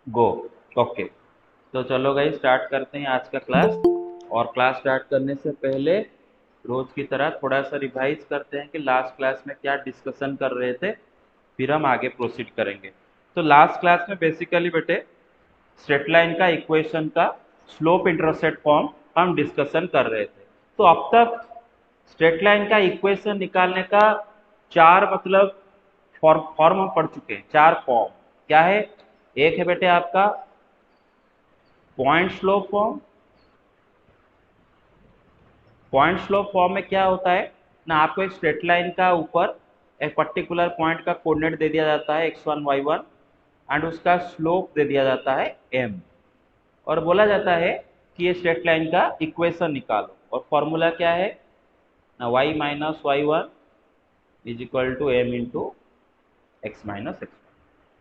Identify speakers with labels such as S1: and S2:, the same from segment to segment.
S1: गो। Okay, तो चलो guys start करते हैं आज का क्लास। और क्लास स्टार्ट करने से पहले रोज की तरह थोड़ा सा रिवाइज करते हैं कि लास्ट क्लास में क्या डिस्कशन कर रहे थे, फिर हम आगे प्रोसीड करेंगे। तो लास्ट क्लास में बेसिकली बेटे स्ट्रेट लाइन का इक्वेशन का स्लोप इंटरसेप्ट फॉर्म हम डिस्कशन कर रहे थे। तो अब तक स्ट्रेट लाइन का इक्वेशन निकालने का चार मतलब फॉर्म हम पढ़ चुके हैं। चार फॉर्म क्या है? एक है बेटे आपका point slope form. Point slope form में क्या होता है ना, आपको एक स्ट्रेट लाइन का ऊपर एक पर्टिकुलर पॉइंट का कोऑर्डिनेट दे दिया जाता है x1 y1 एंड उसका स्लोप दे दिया जाता है m, और बोला जाता है कि ये स्ट्रेट लाइन का इक्वेशन निकालो। और फॉर्मूला क्या है ना, y minus y one is equal to m into x minus x.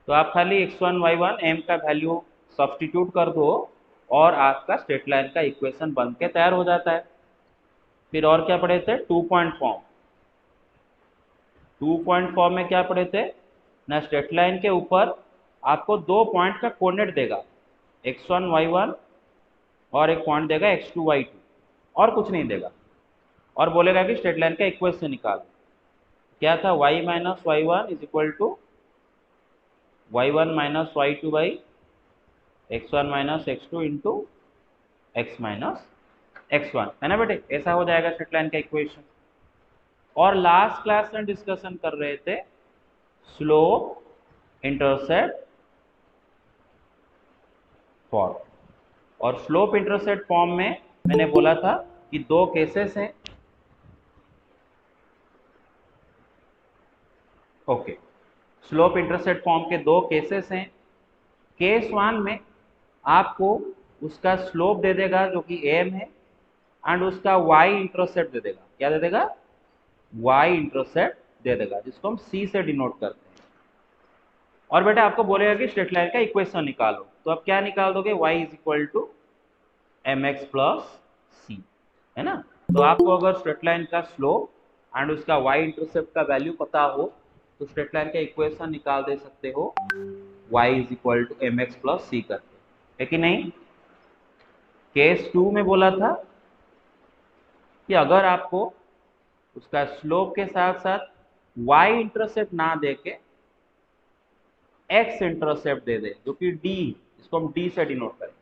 S1: तो आप खाली x1 y1 m का वैल्यू सब्सटीट्यूट कर दो और आपका स्ट्रेट लाइन का इक्वेशन बन के तैयार हो जाता है। फिर और क्या पढ़े थे? Two point form. Two point form में क्या पढ़े थे ना, स्ट्रेट लाइन के ऊपर आपको दो पॉइंट का कोऑर्डिनेट देगा x1 y1 और एक पॉइंट देगा x2 y2, और कुछ नहीं देगा, और बोलेगा कि स्ट्रेट लाइन का इक्वेशन निकालो। क्या था? y minus y one is equal to y one minus y two by x one minus x two into x minus x one, है ना बेटे? ऐसा हो जाएगा स्ट्रेट लाइन का इक्वेशन। और लास्ट क्लास में डिस्कशन कर रहे थे स्लोप इंटरसेप्ट फॉर्म। और स्लोप इंटरसेप्ट फॉर्म में मैंने बोला था कि दो केसेस हैं। ओके, स्लोप इंटरसेप्ट फॉर्म के दो केसेस हैं। केस वन में आपको उसका स्लोप दे देगा जो कि एम है, एंड उसका वाई इंटरसेप्ट दे देगा। क्या दे देगा? वाई इंटरसेप्ट दे देगा, जिसको हम सी से डिनोट करते हैं। और बेटा आपको बोलेगा कि स्ट्रेट लाइन का इक्वेशन निकालो, तो आप क्या निकाल दोगे? y is equal to M X plus C, है ना? तो आपको अगर स्ट्रेट लाइन का स्लोप एंड उसका y इंटरसेप्ट का वैल्यू पता हो तो स्ट्रेट लाइन का इक्वेशन निकाल दे सकते हो y is equal to M X plus C करके, है कि नहीं? केस टू में बोला था कि अगर आपको उसका स्लोप के साथ साथ y इंटरसेप्ट ना दे के x इंटरसेप्ट दे दे, जो कि d, इसको हम d से डिनोट करें।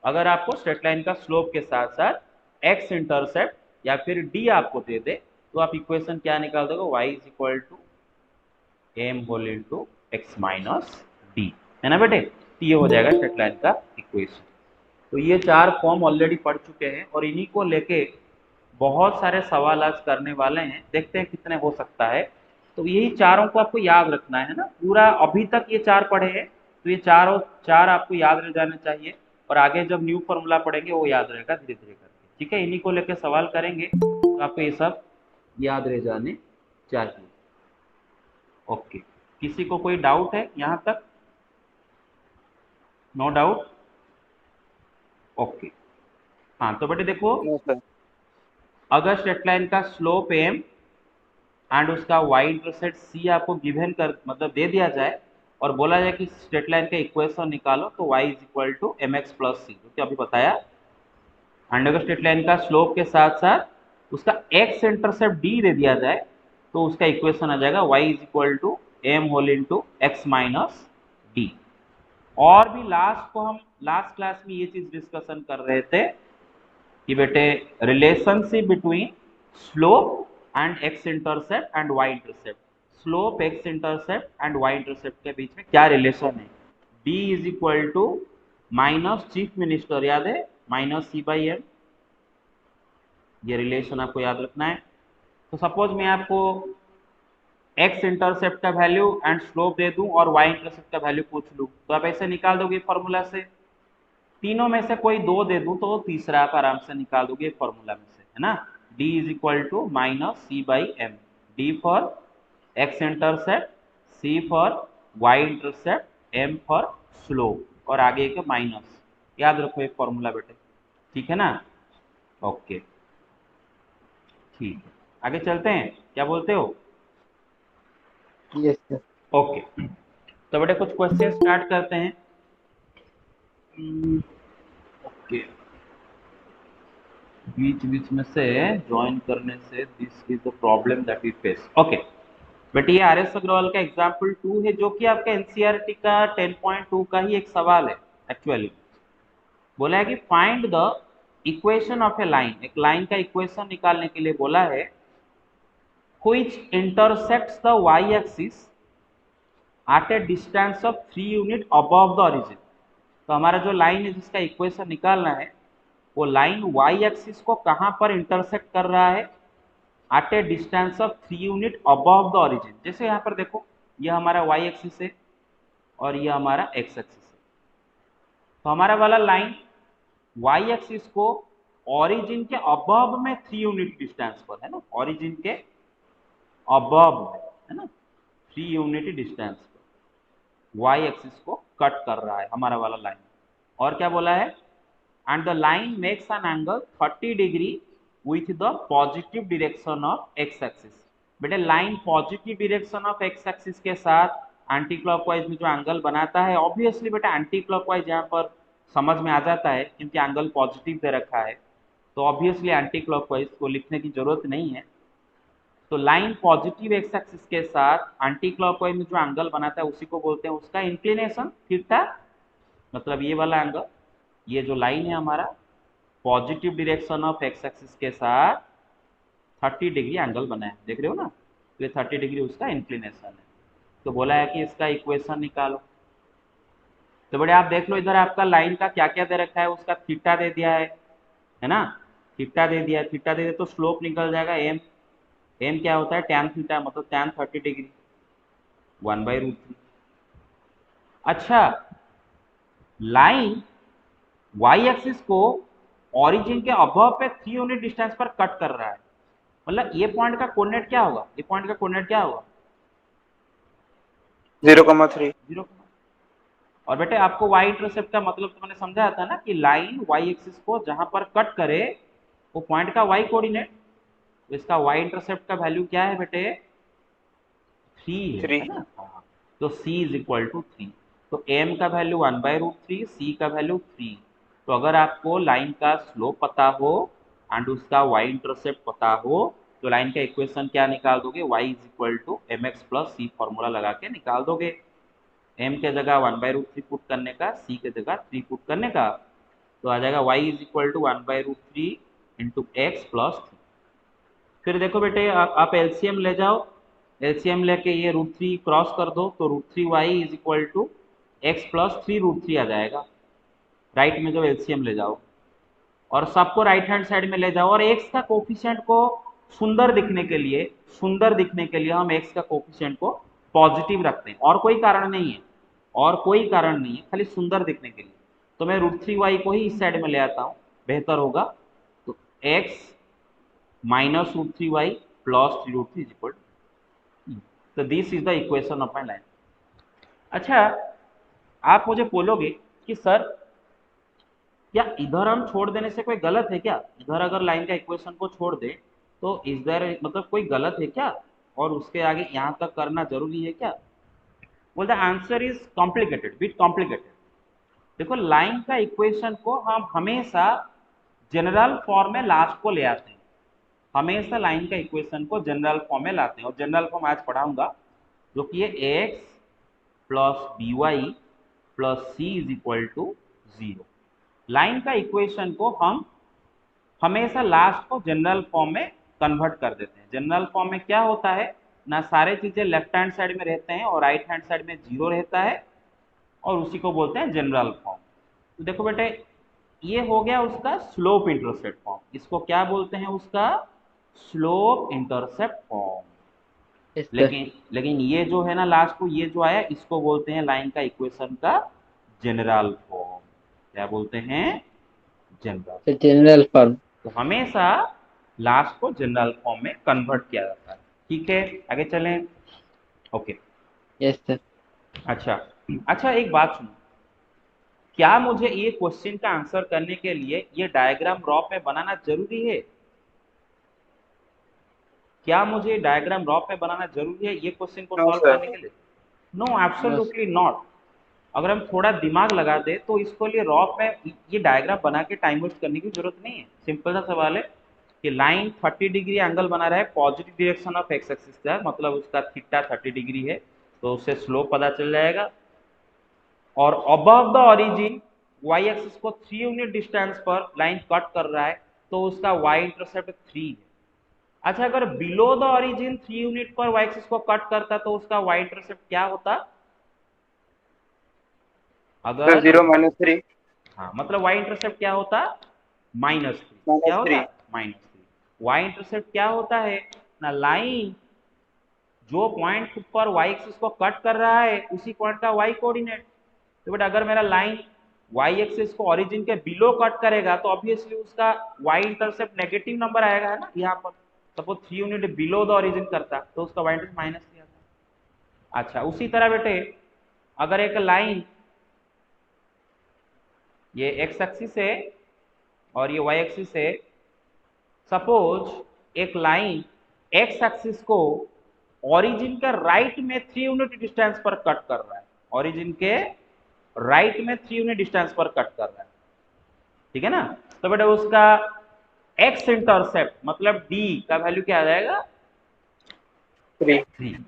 S1: अगर आपको स्ट्रेट लाइन का स्लोप के साथ साथ x इंटरसेप्ट या फिर d आपको दे दे, तो आप इक्वेशन क्या निकाल दोगे? y is equal to m whole into x minus d, है ना बेटे? तो ये हो जाएगा स्ट्रेट लाइन का इक्वेशन। तो ये चार फॉर्म ऑलरेडी पढ़ चुके हैं और इन्हीं को लेके बहुत सारे सवाल आज करने वाले हैं, देखते हैं कितने हो सकता है। तो यही चारों को आपको याद रखना है ना पूरा। अभी तक ये चार पढ़े हैं तो ये चारों चार आपको याद रह जाने चाहिए, और आगे जब न्यू फॉर्मूला पढ़ेंगे वो याद रहेगा धीरे धीरे करके। ठीक है, इन्हीं को लेकर सवाल करेंगे तो आपको ये सब याद रह जाने चाहिए। ओके, किसी को कोई डाउट है यहाँ तक? No doubt? ओके, हाँ तो बेटे देखो,
S2: नो सर।
S1: अगर स्ट्रेट लाइन का स्लोप एम एंड उसका वाई इंटरसेप्ट सी आपको गिवन कर मतलब दे दिया जाए और बोला जाए कि स्ट्रेट लाइन का इक्वेशन निकालो, तो y is equal to M X plus C, जो कि अभी बताया। एंड अगर स्ट्रेट लाइन का स्लोप के साथ साथ उसका x इंटरसेप्ट d दे दिया जाए, तो उसका इक्वेशन आ जाएगा y is equal to m whole into x minus d. और भी लास्ट को हम लास्ट क्लास में ये चीज डिस्कशन कर रहे थे कि बेटे relationship between slope and x intercept and y intercept, slope x intercept and y intercept के बीच में क्या रिलेशन है? d is equal to minus chief minister, याद है, माइनस सी बाई एम। ये रिलेशन आपको याद रखना है। तो सपोज मैं आपको एक्स इंटरसेप्ट का वैल्यू एंड स्लोप दे दूं और वाई इंटरसेप्ट का वैल्यू पूछ लूं, तो आप ऐसे निकाल दोगे फॉर्मूला से। तीनों में से कोई दो दे दूं तो तीसरा आप आराम से निकाल दोगे फॉर्मूला में से, है ना? d is equal to minus C by m, d for x intercept, c for y intercept, m for slope, और आगे के माइनस। याद रखो एक फॉर्मूला बेटे, ठीक है ना? ओके, ठीक है, आगे चलते हैं, क्या बोलते हो?
S2: Yes sir.
S1: ओके, तो बेटे कुछ क्वेश्चन स्टार्ट करते हैं। ओके, बीच बीच में से ज्वाइन करने से this is the problem that we face. Okay, but ये आर एस अग्रवाल का एग्जाम्पल 2 है, जो कि आपका एनसीईआरटी का 10.2 का ही एक सवाल है। एक्चुअली बोला है कि find the equation of a line, एक लाइन का इक्वेशन निकालने के लिए बोला है, which intersects the y axis at a distance of 3 unit above the origin. तो हमारा जो लाइन है जिसका इक्वेशन निकालना है, वो लाइन वाई एक्सिस को कहां पर इंटरसेक्ट कर रहा है, at a distance of 3 unit above the origin. जैसे यहाँ पर देखो, ये हमारा वाई एक्सिस है और ये हमारा एक्स एक्सिस है। तो हमारा वाला लाइन वाई एक्सिस को ओरिजिन के अबव में 3 यूनिट डिस्टेंस पर है ना, ओरिजिन के अबव में है ना 3 यूनिट डिस्टेंस पर वाई एक्सिस को कट कर रहा है हमारा वाला लाइन। और क्या बोला है, and the line makes an angle 30 degree with the positive direction of X axis. बेटे line positive direction of X axis के साथ एंटी क्लॉकवाइज में जो एंगल बनाता है, ऑब्वियसली बेटा एंटी क्लॉकवाइज यहाँ पर समझ में आ जाता है क्योंकि एंगल पॉजिटिव दे रखा है, तो ऑब्वियसली एंटी क्लॉकवाइज को लिखने की जरूरत नहीं है। तो लाइन पॉजिटिव एक्स एक्सिस के साथ एंटी क्लॉकवाइज में जो एंगल बनाता है उसी को बोलते हैं उसका इंक्लिनेशन थीटा। मतलब ये वाला एंगल, ये जो लाइन है हमारा positive direction of X axis के साथ 30 डिग्री एंगल बना है, देख रहे हो ना, तो ये 30 डिग्री उसका इंक्लिनेशन है। तो बोला है कि इसका इक्वेशन निकालो। तो बड़े आप देख लो इधर आपका लाइन का क्या क्या दे रखा है, उसका थीटा दे दिया है ना, थीटा दे दिया है, थीटा दे दिया तो स्लोप निकल जाएगा एम। एम क्या होता है, टैन थीटा, मतलब टैन 30 डिग्री 1/√3। अच्छा, लाइन वाई एक्सिस को ओरिजिन के अबव पे 3 यूनिट डिस्टेंस पर कट कर रहा है, मतलब ये पॉइंट का कोऑर्डिनेट क्या होगा, ये पॉइंट का कोऑर्डिनेट क्या होगा
S2: 0,3।
S1: 0। और बेटे आपको वाई इंटरसेप्ट का मतलब तो मैंने समझाया था ना कि लाइन वाई एक्सिस को जहां पर कट करे वो पॉइंट का वाई कोऑर्डिनेट, तो इसका वाई इंटरसेप्ट का वैल्यू क्या है बेटे 3 है ना। हाँ, तो c इज इक्वल टू 3। तो m का वैल्यू 1/√3, c का वैल्यू 3। तो अगर आपको लाइन का स्लोप पता हो एंड उसका y इंटरसेप्ट पता हो तो लाइन का इक्वेशन क्या निकाल दोगे, y is equal to mx plus c formula लगा के निकाल दोगे। m के जगह 1/√3 पुट करने का, c के जगह 3 पुट करने का, तो आ जाएगा y is equal to 1/√3 into x plus 3। फिर देखो बेटे आप एलसीएम ले जाओ, एलसीएम लेके ये √3 क्रॉस कर दो तो √3y is equal to x plus 3√3 आ जाएगा। राइट में जो एलसीएम ले जाओ और सबको राइट हैंड साइड में ले जाओ, और एक्स का कोफिशिएंट को सुंदर दिखने के लिए, सुंदर दिखने के लिए हम एक्स का कोफिशिएंट को पॉजिटिव रखते हैं, और कोई कारण नहीं है, और कोई कारण नहीं है, खाली सुंदर दिखने के लिए। तो मैं √3y को ही इस साइड में ले आता हूँ, बेहतर होगा। तो X minus √3y plus 3√3 is equal, तो this is the equation of my line. अच्छा, आप मुझे बोलोगे कि सर क्या इधर हम छोड़ देने से कोई गलत है क्या, इधर अगर लाइन का इक्वेशन को छोड़ दे तो इधर मतलब कोई गलत है क्या, और उसके आगे यहाँ तक करना जरूरी है क्या? बोल the answer is complicated, bit complicated. देखो लाइन का इक्वेशन को हम हमेशा जनरल फॉर्म में लास्ट को ले आते हैं, हमेशा लाइन का इक्वेशन को जनरल फॉर्म में लाते हैं, और जनरल फॉर्म आज पढ़ाऊंगा जो कि ये x plus b y plus c is equal to 0। Line का इक्वेशन को हम हमेशा लास्ट को जनरल फॉर्म में कन्वर्ट कर देते हैं। जनरल फॉर्म में क्या होता है ना, सारे चीजें लेफ्ट हैंड साइड में रहते हैं और राइट हैंड साइड में 0 रहता है, और उसी को बोलते हैं जनरल फॉर्म। तो देखो बेटे ये हो गया उसका स्लोप इंटरसेप्ट फॉर्म, इसको क्या बोलते हैं, उसका slope intercept form.
S2: Yes, sir.
S1: लेकिन ये जो है ना लास्ट को, ये जो आया इसको बोलते हैं लाइन का इक्वेशन का जनरल फॉर्म। क्या बोलते हैं, जनरल।
S2: The general form.
S1: तो हमेशा लास्ट को जनरल फॉर्म में कन्वर्ट किया जाता है। ठीक है, आगे चलें। Okay,
S2: Yes, sir.
S1: अच्छा अच्छा, एक बात सुनो, क्या मुझे ये क्वेश्चन का आंसर करने के लिए ये डायग्राम रॉ में बनाना जरूरी है? क्या मुझे डायग्राम रॉ में बनाना जरूरी है ये क्वेश्चन को
S2: No,
S1: सॉल्व
S2: sir.
S1: करने के लिए? No,
S2: No, sir.
S1: Absolutely not. अगर हम थोड़ा दिमाग लगा दे तो इसको लिए रॉफ में ये डायग्राम बना के टाइम वेस्ट करने की जरूरत नहीं है। सिंपल सा सवाल है कि लाइन 30 डिग्री एंगल बना रहा है positive direction of X axis का, मतलब उसका थीटा 30 डिग्री है, तो उससे स्लोप पता चल जाएगा। और above the origin y axis को 3 यूनिट डिस्टेंस पर लाइन कट कर रहा है, तो उसका वाई इंटरसेप्ट 3 है। अच्छा, अगर बिलो द ओरिजिन 3 यूनिट पर वाई एक्सिस को कट करता तो उसका वाई इंटरसेप्ट क्या होता?
S2: सर
S1: अगर
S2: 0 - 3
S1: हाँ, मतलब वाई इंटरसेप्ट क्या होता? -3। क्या
S2: -3
S1: होता? -3। वाई इंटरसेप्ट क्या होता है ना, लाइन जो पॉइंट पर वाई एक्सिस को कट कर रहा है उसी पॉइंट का वाई कोऑर्डिनेट। तो बेटा अगर मेरा लाइन वाई एक्सिस को ओरिजिन के बिलो कट करेगा तो ऑब्वियसली उसका वाई इंटरसेप्ट नेगेटिव नंबर आएगा, है ना। यहाँ पर suppose 3 unit below the origin करता तो उसका वाई इंटरसेप्ट -3 आता। अच्छा, उसी तरह बेटे अगर एक लाइन ये एक्स एक्सिस है और ये वाई एक्सिस है, सपोज एक लाइन एक्स एक्सिस को ओरिजिन के राइट में 3 यूनिट डिस्टेंस पर कट कर रहा है, ओरिजिन के राइट में 3 यूनिट डिस्टेंस पर कट कर रहा है, ठीक है ना। तो बेटा उसका एक्स इंटरसेप्ट मतलब डी का वैल्यू क्या आ जाएगा? 3।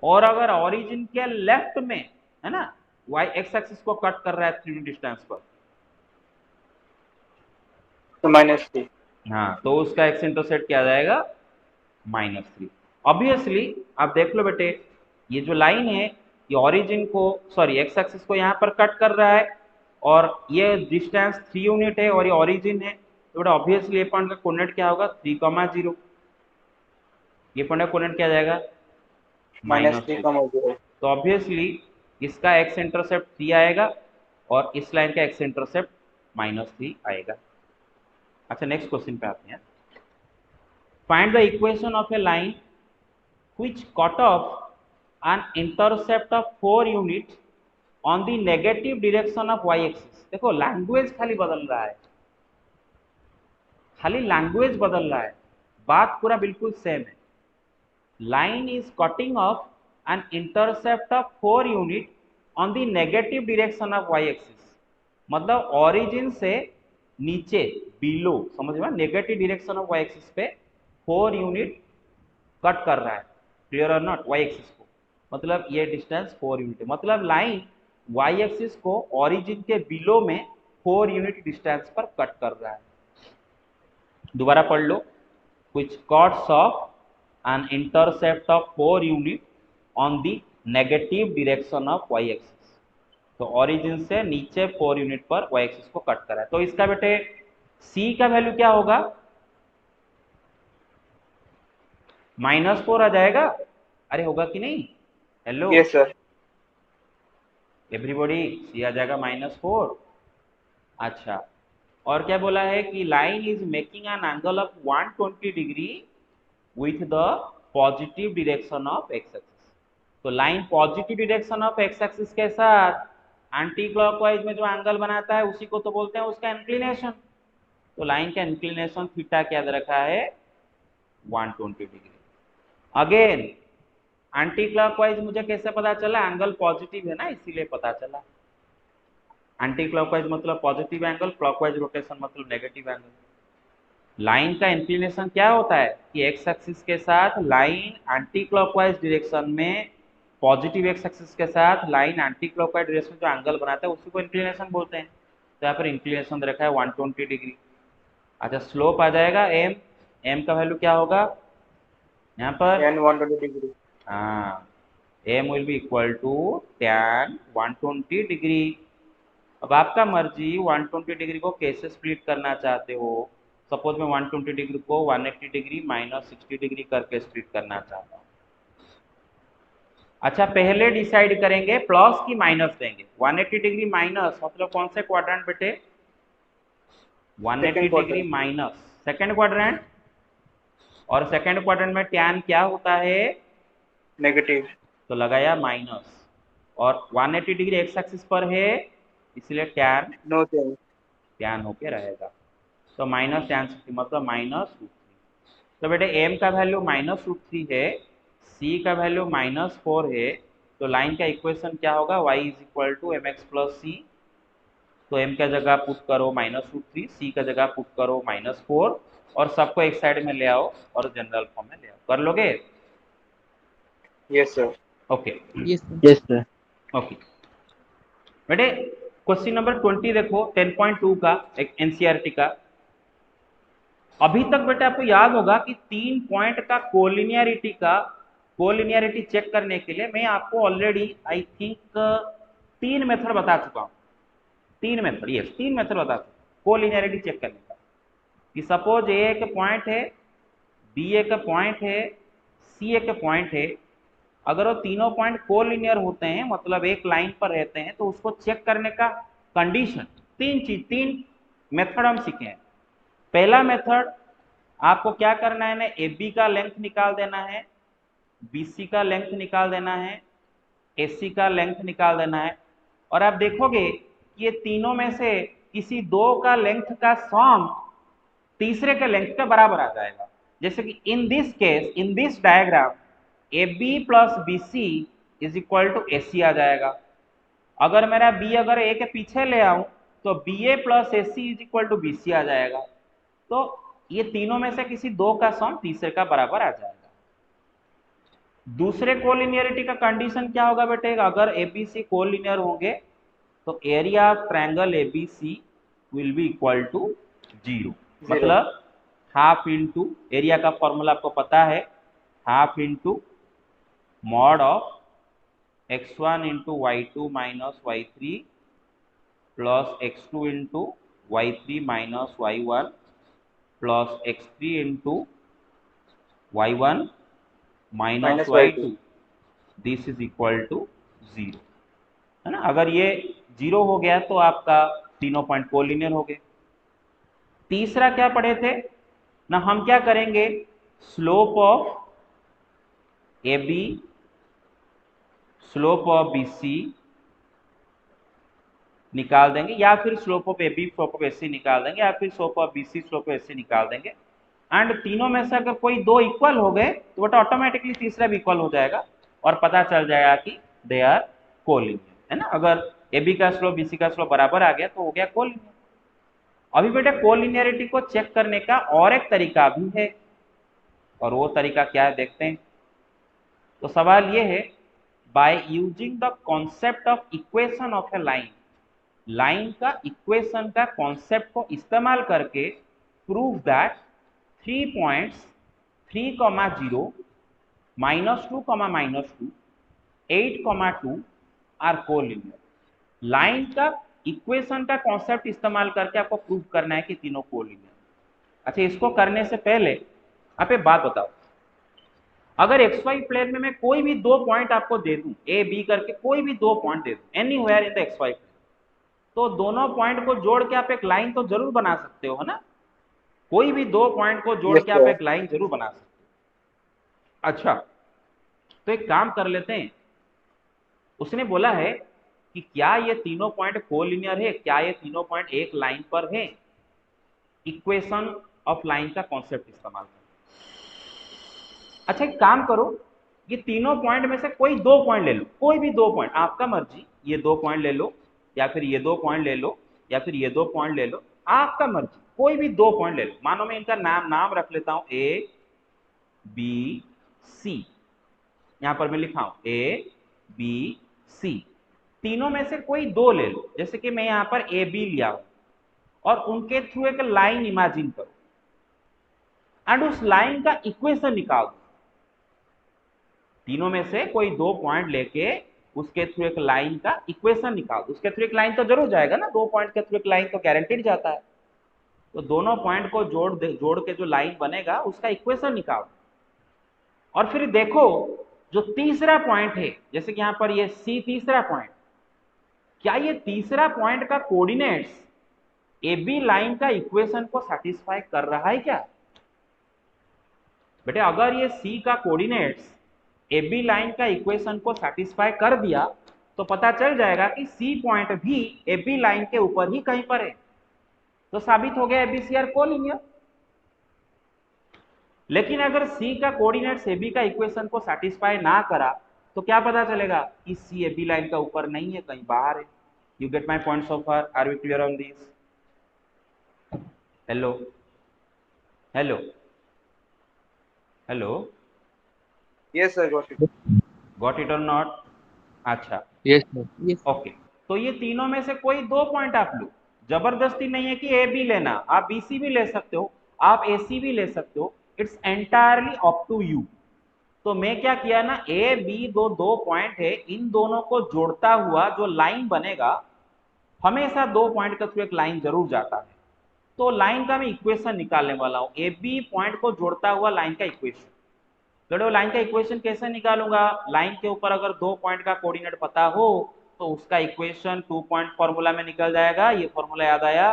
S1: और अगर ओरिजिन के लेफ्ट में, है ना, वाई एक्स एक्सिस को कट कर रहा है 3 यूनिट डिस्टेंस पर,
S2: तो -3।
S1: हाँ, तो उसका एक्स इंटरसेप्ट क्या आ जाएगा? -3। ऑब्वियसली आप देख लो बेटे, ये जो लाइन है ये ओरिजिन को, सॉरी एक्स एक्सिस को यहाँ पर कट कर रहा है और ये डिस्टेंस 3 यूनिट है और ये ओरिजिन है, तो बेटा ऑब्वियसली ये पॉइंट का कोऑर्डिनेट क्या होगा? 3,0। ये पॉइंट का कोऑर्डिनेट क्या आ जाएगा?
S2: -3,
S1: -2। तो ऑब्वियसली इसका एक्स इंटरसेप्ट 3 आएगा और इस लाइन का एक्स इंटरसेप्ट -3 आएगा। अच्छा, नेक्स्ट क्वेश्चन पे आते हैं। Find the equation of a line which cut off an intercept of 4 units on the negative direction of y axis। देखो लैंग्वेज खाली बदल रहा है, खाली लैंग्वेज बदल रहा है, बात पूरा बिल्कुल सेम है। Line is cutting off an intercept of 4 unit on the negative direction of y axis, मतलब ओरिजिन से नीचे बिलो, समझ में, negative direction of y axis पे 4 यूनिट कट कर रहा है, clear or not, Y axis को, मतलब ये डिस्टेंस 4 यूनिट है, मतलब लाइन वाई एक्सिस को ओरिजिन के बिलो में 4 यूनिट डिस्टेंस पर कट कर रहा है। दोबारा पढ़ लो, which cuts off an intercept of 4 unit on the negative direction of y axis। तो ओरिजिन से नीचे 4 यूनिट पर y एक्सिस को कट कर रहा है, तो इसका बेटे c का वैल्यू क्या होगा? -4 आ जाएगा। अरे होगा कि नहीं? Hello
S2: yes sir.
S1: Everybody, C आ जाएगा -4। अच्छा, और क्या बोला है कि line is making an angle of 120 degree with the positive direction of X axis. तो line positive direction of X axis के साथ एंटी क्लॉकवाइज में जो एंगल बनाता है उसी को तो बोलते हैं उसका इंक्लिनेशन। तो लाइन का इंक्लिनेशन थीटा क्या दे रखा है? 120 डिग्री। अगेन एंटी क्लॉकवाइज मुझे कैसे पता चला? एंगल पॉजिटिव है ना, इसीलिए पता चला। एंटी क्लॉकवाइज मतलब पॉजिटिव एंगल, क्लॉकवाइज रोटेशन मतलब नेगेटिव एंगल। लाइन का इंक्लिनेशन क्या होता है कि एक्स एक्सिस के साथ लाइन एंटी क्लॉकवाइज डायरेक्शन में, पॉजिटिव एक्स एक्सिस के साथ लाइन एंटी क्लॉकवाइज डायरेक्शन जो एंगल बनाता है उसी को इंक्लिनेशन बोलते हैं। तो यहाँ पर इंक्लिनेशन दे रखा है 120 डिग्री। अच्छा, स्लोप आ जाएगा एम, एम का वैल्यू क्या होगा यहाँ पर?
S2: tan 120 degree.
S1: हाँ, M will be equal to tan 120 degree. अब आपका मर्जी 120 डिग्री को कैसे स्प्लिट करना चाहते हो। सपोज मैं 120 डिग्री को 180 डिग्री -60 डिग्री करके स्प्लिट करना चाहता हूँ। अच्छा, पहले डिसाइड करेंगे प्लस की माइनस देंगे। 180 डिग्री माइनस मतलब कौन से क्वाड्रेंट बेटे? 180
S2: second
S1: degree
S2: quarter.
S1: Minus second quadrant, और सेकंड क्वाड्रेंट में टैन क्या होता है?
S2: नेगेटिव।
S1: तो लगाया माइनस, और 180 डिग्री एक्स एक्सिस पर है इसलिए टैन
S2: नो चेंज।
S1: टैन होके रहेगा। तो -tan60 मतलब -√3। तो बेटे m का वैल्यू -√3 है, c का वैल्यू -4 है, तो लाइन का इक्वेशन क्या होगा, y is equal to M X plus C. तो m का जगह पुट करो -√3, c का जगह पुट करो -4 और सबको एक साइड में ले आओ और जनरल फॉर्म में ले आओ। कर लोगे?
S2: Yes sir.
S1: Okay
S3: yes sir.
S1: Okay बेटे, क्वेश्चन नंबर 20 देखो, 10.2 का एक एनसीईआरटी का। अभी तक बेटे आपको याद होगा कि 3 पॉइंट का कोलिनियरिटी चेक करने के लिए मैं आपको ऑलरेडी आई थिंक 3 मेथड बता चुका हूं। 3 मेथड, यस 3 मेथड बता चुका कोलिनियरिटी चेक करने का। कि सपोज ए एक पॉइंट है, बी एक पॉइंट है, सी एक पॉइंट है। अगर वो तीनों पॉइंट कोलिनियर होते हैं, मतलब एक लाइन पर रहते हैं, तो उसको चेक करने का कंडीशन 3 मेथड हम सीखे हैं। पहला मेथड, आपको क्या करना है ना, ए बी का लेंथ निकाल देना है, बी सी का लेंथ निकाल देना है, ए सी का लेंथ निकाल देना है। और आप देखोगे कि ये तीनों में से किसी दो का लेंथ का सम तीसरे के लेंथ के बराबर आ जाएगा। जैसे कि in this case, in this diagram, A B plus B C is equal to A C आ जाएगा। अगर मेरा बी अगर ए के पीछे ले आऊं तो B A plus A C is equal to B C आ जाएगा। तो ये तीनों में से किसी दो का सम तीसरे का बराबर आ जाएगा। दूसरे कोलिनियरिटी का कंडीशन क्या होगा बेटे, अगर एबीसी कोलिनियर होंगे तो area of triangle ABC will be equal to 0। मतलब हाफ इंटू, एरिया का फॉर्मूला आपको पता है, half into mod of x1 into y2 minus y3 plus x2 into y3 minus y1 plus x3 into y1 minus y2, this is equal to 0, है ना। अगर ये 0 हो गया तो आपका तीनों पॉइंट कोलिनियर हो गए। तीसरा क्या पढ़े थे ना, हम क्या करेंगे, slope of A B, slope of B C निकाल देंगे, या फिर slope of A B, slope of A C निकाल देंगे, या फिर slope of B C, slope of A C निकाल देंगे। एंड तीनों में से अगर कोई दो इक्वल हो गए तो बट ऑटोमेटिकली तीसरा भी इक्वल हो जाएगा और पता चल जाएगा कि दे आर कोलिनियर, है ना। अगर ए बी का स्लोप बी सी का स्लोप बराबर आ गया तो हो गया कोलिनियर। अभी बेटा कोलिनियरिटी को चेक करने का और एक तरीका भी है, और वो तरीका क्या है देखते हैं। तो सवाल ये है, by using the concept of equation of a line, line का इक्वेशन का कॉन्सेप्ट को इस्तेमाल करके prove that 3 points 3, 0, -2, -2, 8, 2 are collinear. Line का इक्वेशन का कॉन्सेप्ट इस्तेमाल करके आपको प्रूव करना है कि तीनों कोलिनियर। अच्छा, इसको करने से पहले आप एक बात बताओ, अगर एक्स वाई प्लेन में मैं कोई भी दो पॉइंट आपको दे दूं, ए बी करके कोई भी दो पॉइंट दे दूं anywhere in the x y plane, तो दोनों पॉइंट को जोड़ के आप एक लाइन तो जरूर बना सकते हो, है ना। कोई भी दो पॉइंट को जोड़ के आप एक लाइन जरूर बना सकते हो। अच्छा, तो एक काम कर लेते हैं, उसने बोला है कि क्या ये तीनों पॉइंट कोलिनियर है, क्या ये तीनों पॉइंट एक लाइन पर है, इक्वेशन ऑफ लाइन का कॉन्सेप्ट इस्तेमाल करो। अच्छा, एक काम करो, ये तीनों पॉइंट में से कोई दो पॉइंट ले लो, कोई भी दो पॉइंट, आपका मर्जी, ये दो पॉइंट ले लो या फिर ये दो पॉइंट ले लो या फिर ये दो पॉइंट ले लो, आपका मर्जी, कोई भी दो पॉइंट ले लो। मानो मैं इनका नाम रख लेता हूं ए बी सी, यहां पर मैं लिखा हूं ए बी सी। तीनों में से कोई दो ले लो, जैसे कि मैं यहां पर ए बी लिया हूं और उनके थ्रू एक लाइन इमेजिन करो एंड उस लाइन का इक्वेशन निकाल दो। तीनों में से कोई दो पॉइंट लेके उसके थ्रू एक लाइन का इक्वेशन निकाल दो। उसके थ्रू एक लाइन तो जरूर जाएगा ना, दो पॉइंट के थ्रू एक लाइन तो गारंटीड जाता है। तो दोनों पॉइंट को जोड़ के जो लाइन बनेगा उसका इक्वेशन निकाल दो। और फिर देखो जो तीसरा पॉइंट है, जैसे कि यहां पर ये सी तीसरा पॉइंट, क्या ये तीसरा पॉइंट का कोऑर्डिनेट्स ए बी लाइन का इक्वेशन को सेटिस्फाई कर रहा है क्या? बेटे अगर ये सी का कोऑर्डिनेट्स ए बी लाइन का इक्वेशन को सेटिस्फाई कर दिया तो पता चल जाएगा कि सी पॉइंट भी ए बी लाइन के ऊपर ही कहीं पर है, तो साबित हो गया एबीसी आर कोलिनियर। लेकिन अगर सी का कोऑर्डिनेट्स ए बी का इक्वेशन को सेटिस्फाई ना करा तो क्या पता चलेगा कि सी ए बी लाइन का ऊपर नहीं है, कहीं बाहर है। You get my point so far, are we clear on this? Hello hello hello,
S2: Yes, sir. Got it.
S1: Got it or not? अच्छा,
S3: Yes, sir. Yes.
S1: ओके। तो ये तीनों में से कोई दो पॉइंट आप लो, जबरदस्ती नहीं है कि ए बी लेना, आप बी सी भी ले सकते हो, आप ए सी भी ले सकते हो, it's entirely up to you. तो मैं क्या किया ना, ए बी दो दो पॉइंट है, इन दोनों को जोड़ता हुआ जो लाइन बनेगा, हमेशा दो पॉइंट के थ्रू एक लाइन जरूर जाता है, तो लाइन का मैं इक्वेशन निकालने वाला हूं, ए बी पॉइंट को जोड़ता हुआ लाइन का इक्वेशन। तो लाइन का इक्वेशन कैसे निकालूंगा? लाइन के ऊपर अगर दो पॉइंट का कोऑर्डिनेट पता हो तो उसका इक्वेशन टू पॉइंट फॉर्मूला में निकल जाएगा। ये फॉर्मूला याद आया?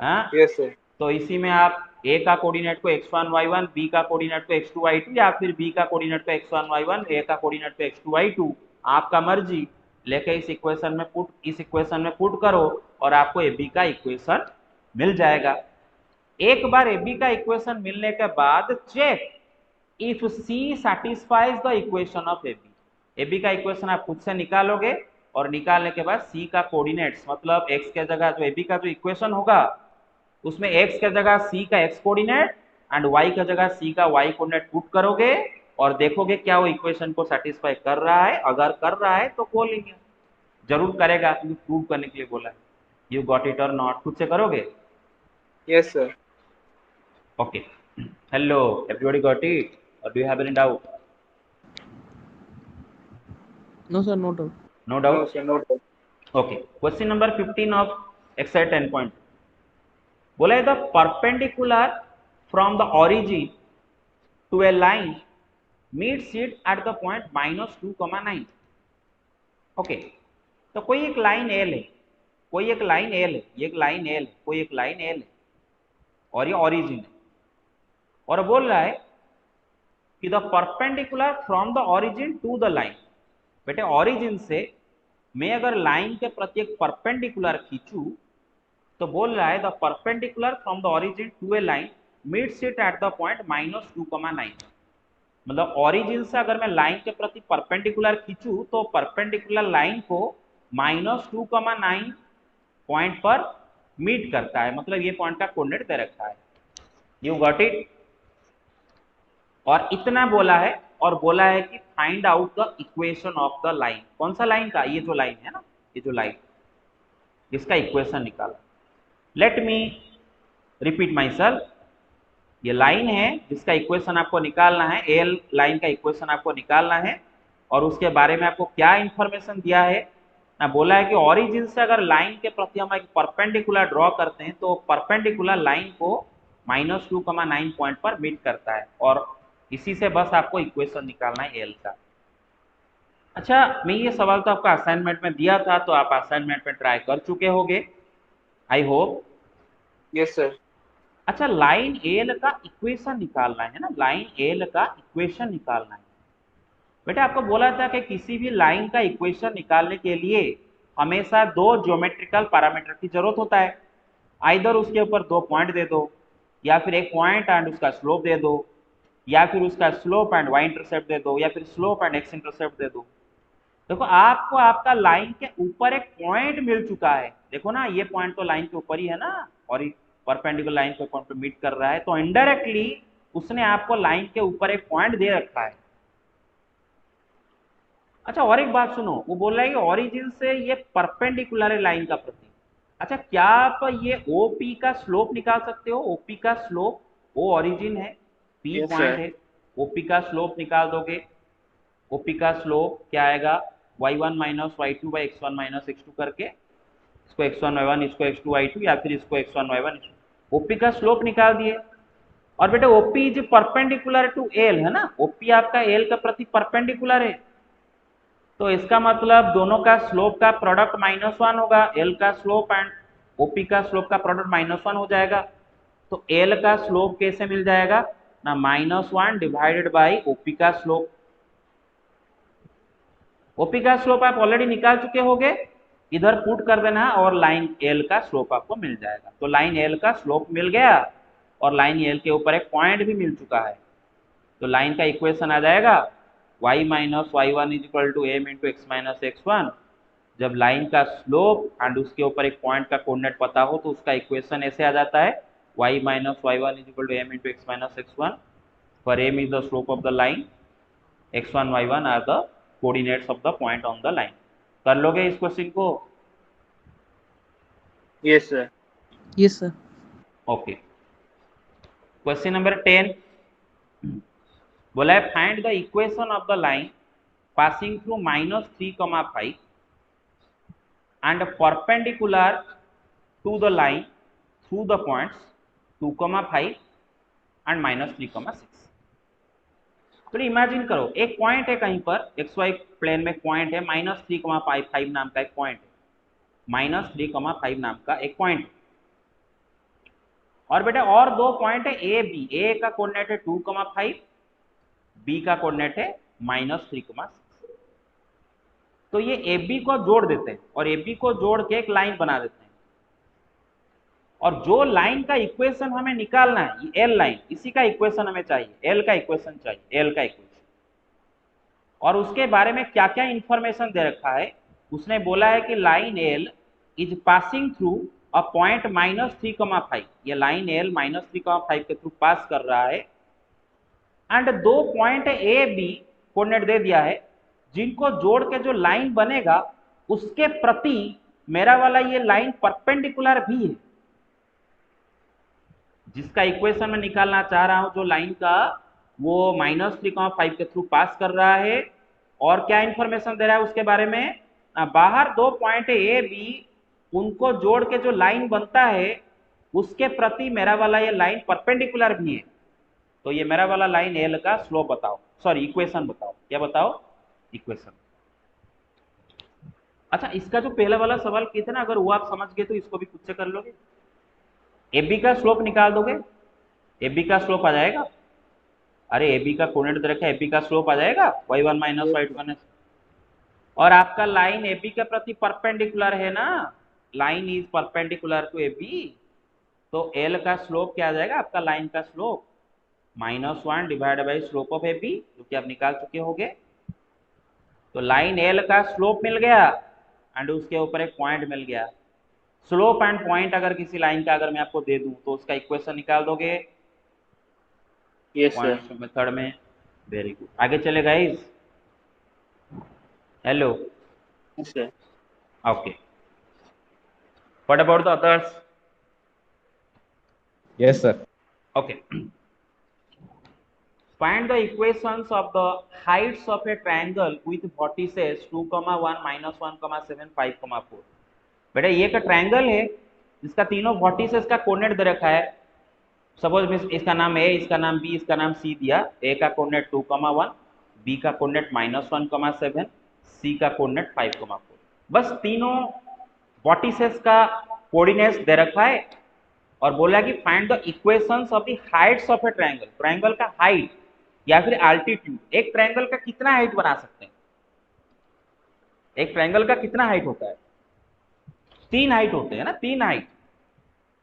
S1: हाँ,
S2: Yes, sir.
S1: तो इसी में आप ए का कोऑर्डिनेट को x1 y1, बी का कोऑर्डिनेट को x2 y2, या फिर बी का कोऑर्डिनेट को x1 y1, ए का कोऑर्डिनेट को x2 y2, आपका मर्जी, लेके इस इक्वेशन में पुट करो और आपको ए बी का इक्वेशन मिल जाएगा। एक बार ए बी का इक्वेशन मिलने के बाद check if C satisfies the equation of A B. A B का इक्वेशन आप खुद से निकालोगे और निकालने के बाद सी का कोऑर्डिनेट्स, मतलब x के जगह जो ए बी का जो इक्वेशन होगा उसमें x के जगह c का x कोऑर्डिनेट एंड y के जगह c का y कोऑर्डिनेट पुट करोगे और देखोगे क्या वो इक्वेशन को सेटिस्फाई कर रहा है। अगर कर रहा है तो कॉल लिनियर, जरूर करेगा क्योंकि प्रूव करने के लिए बोला है। You got it or not? खुद से करोगे?
S2: Yes, sir.
S1: Okay. Hello, everybody got it? Or do you have any doubt?
S3: No, sir. No doubt.
S1: No
S2: No,
S1: doubt?
S2: sir. No doubt.
S1: Okay. Question number 15 of exercise 10 point. बोला है the perpendicular from the origin to a line meets it at the point -2,9. Okay. तो कोई एक line L है, कोई एक line L है, ये एक लाइन L है, कोई एक लाइन L है और ये ऑरिजिन है, और बोल रहा है कि the perpendicular from the origin to the line. बेटे ऑरिजिन से मैं अगर लाइन के प्रति एक परपेंडिकुलर खींचू तो बोल रहा है the perpendicular from the origin to a line meets it at the point -2,9। मतलब ऑरिजिन से अगर मैं लाइन के प्रति परपेंडिकुलर खींचू तो परपेंडिकुलर लाइन को -2,9 पॉइंट पर मीट करता है, मतलब ये पॉइंट का कोऑर्डिनेट दे रखा है। You got it? और इतना बोला है, और बोला है कि find out the equation of the line. कौन सा लाइन का? ये जो लाइन है ना, ये जो लाइन, इसका इक्वेशन निकाला। Let me repeat my self, ये लाइन है जिसका इक्वेशन आपको निकालना है, एल लाइन का इक्वेशन आपको निकालना है। और उसके बारे में आपको क्या इंफॉर्मेशन दिया है ना, बोला है कि ऑरिजिन से अगर लाइन के प्रति हम एक परपेंडिकुलर ड्रॉ करते हैं तो परपेंडिकुलर लाइन को -2,9 पॉइंट पर मीट करता है, और इसी से बस आपको इक्वेशन निकालना है एल का। अच्छा, मैं ये सवाल तो आपका असाइनमेंट में दिया था, तो आप असाइनमेंट में ट्राई कर चुके होंगे, आई होप।
S2: Yes, sir.
S1: अच्छा, लाइन एल का इक्वेशन निकालना है ना, लाइन एल का इक्वेशन निकालना है। बेटा आपको बोला था कि किसी भी लाइन का इक्वेशन निकालने के लिए हमेशा दो ज्योमेट्रिकल पैरामीटर की जरूरत होता है। आइदर उसके ऊपर दो पॉइंट दे दो, या फिर एक पॉइंट एंड उसका स्लोप दे दो, या फिर उसका स्लोप एंड वाई इंटरसेप्ट दे दो, या फिर स्लोप एंड एक्स इंटरसेप्ट दे दो। देखो आपको आपका लाइन के ऊपर एक पॉइंट मिल चुका है, देखो ना ये पॉइंट तो लाइन के ऊपर ही है ना, और परपेंडिकुलर लाइन के पॉइंट पे मीट कर रहा है, तो इनडायरेक्टली उसने आपको लाइन के ऊपर एक पॉइंट दे रखा है। अच्छा, और एक बात सुनो, वो बोल रहा है कि ऑरिजिन से ये परपेंडिकुलर है लाइन का प्रति। अच्छा, क्या आप ये ओपी का स्लोप निकाल सकते हो? ओपी का स्लोप, ओ ऑरिजिन है, पी
S2: Yes,
S1: पॉइंट
S2: sir.
S1: है, ओपी का स्लोप निकाल दोगे। ओपी का स्लोप क्या आएगा? y1 - y2 / x1 - x2 करके, इसको x1 y1, इसको x2 y2, या फिर इसको x1 y1। ओपी का स्लोप निकाल दिए। और बेटे OP is perpendicular to L है ना, ओपी आपका एल के प्रति परपेंडिकुलर है, तो इसका मतलब दोनों का स्लोप का प्रोडक्ट -1 होगा। एल का स्लोप एंड ओपी का स्लोप का प्रोडक्ट -1 हो जाएगा। तो एल का स्लोप कैसे मिल जाएगा ना, -1 डिवाइडेड बाई ओपी का स्लोप। ओपी का स्लोप आप ऑलरेडी निकाल चुके होंगे, इधर पुट कर देना और लाइन एल का स्लोप आपको मिल जाएगा। तो लाइन एल का स्लोप मिल गया और लाइन एल के ऊपर एक पॉइंट भी मिल चुका है, तो लाइन का इक्वेशन आ जाएगा y minus y one is equal to m into x minus x one. जब लाइन का स्लोप एंड उसके ऊपर एक पॉइंट का कोऑर्डिनेट पता हो तो उसका इक्वेशन ऐसे आ जाता है y minus y one is equal to m into x minus x one, for m is the slope of the line, x1 y1 are the coordinates of the point on the line. कर लोगे इस question को?
S2: Yes, sir.
S3: Yes, sir.
S1: Okay. Question number 10 बोला है find the equation of the line passing through -3,5 and perpendicular to the line through the points 2,5 and -3,6। तो imagine करो एक point है कहीं पर XY प्लेन में पॉइंट है -3,5 नाम का एक पॉइंट है, -3,5 नाम का एक पॉइंट। और बेटा और दो पॉइंट है ए बी, ए का कोऑर्डिनेट है 2,5, बी का कोऑर्डिनेट है -3,6। तो ये ए बी को जोड़ देते हैं और ए बी को जोड़ के एक लाइन बना देते हैं, और जो लाइन का इक्वेशन हमें निकालना है ये एल लाइन, इसी का इक्वेशन हमें चाहिए, एल का इक्वेशन चाहिए, एल का इक्वेशन। और उसके बारे में क्या क्या इंफॉर्मेशन दे रखा है, उसने बोला है कि line L is passing through a point -3,5, ये लाइन एल -3,5 के थ्रू पास कर रहा है, एंड दो पॉइंट ए बी कोऑर्डिनेट दे दिया है, जिनको जोड़ के जो लाइन बनेगा उसके प्रति मेरा वाला ये लाइन परपेंडिकुलर भी है, जिसका इक्वेशन मैं निकालना चाह रहा हूं जो लाइन का, वो -3,5 के थ्रू पास कर रहा है। और क्या इंफॉर्मेशन दे रहा है उसके बारे में, बाहर दो पॉइंट ए बी, उनको जोड़ के जो लाइन बनता है उसके प्रति मेरा वाला ये लाइन परपेंडिकुलर भी है। तो ये मेरा वाला लाइन एल का स्लोप बताओ, सॉरी इक्वेशन बताओ, क्या बताओ, इक्वेशन। अच्छा, इसका जो पहला वाला सवाल किया था ना, अगर वो आप समझ गए तो इसको भी खुद से कर लोगे। ए बी का स्लोप निकाल दोगे, ए बी का स्लोप आ जाएगा, अरे ए बी का कोऑर्डिनेट दे रखा है, ए बी का स्लोप आ जाएगा y1 माइनस y2, और आपका लाइन ए बी के प्रति परपेंडिकुलर है ना, line is perpendicular to A B, तो एल का स्लोप क्या आ जाएगा आपका, लाइन का slope -1 divide by slope of A B, जो कि आप निकाल चुके होंगे। तो लाइन एल का स्लोप मिल गया एंड उसके ऊपर एक पॉइंट मिल गया। स्लोप एंड पॉइंट अगर किसी लाइन का अगर मैं आपको दे दूं तो उसका इक्वेशन निकाल दोगे?
S2: Yes, sir.
S1: पॉइंट मेथड में। वेरी गुड, आगे चले guys. Hello,
S2: Yes, sir.
S1: Okay, what about the others?
S4: Yes, sir.
S1: Okay. Find the equations of the heights of a triangle with vertices 2,1, -1, 7, 5, 4। बेटा ये का ट्रायंगल है जिसका तीनों वर्टिसेस का कोऑर्डिनेट दे रखा है। सपोज इसका नाम ए, इसका नाम बी, इसका नाम सी दिया। ए का कोऑर्डिनेट 2,1, बी का कोऑर्डिनेट -1, 7, सी का कोऑर्डिनेट 5, 4। बस तीनों वर्टिसेस का कोऑर्डिनेट्स दे रखा है और बोला कि find the equations of the Heights of A triangle. Triangle का हाइट या फिर अल्टीट्यूड, एक ट्रायंगल का कितना हाइट बना सकते हैं, एक ट्रायंगल का कितना हाइट होता है, 3 हाइट होते हैं ना, 3 हाइट।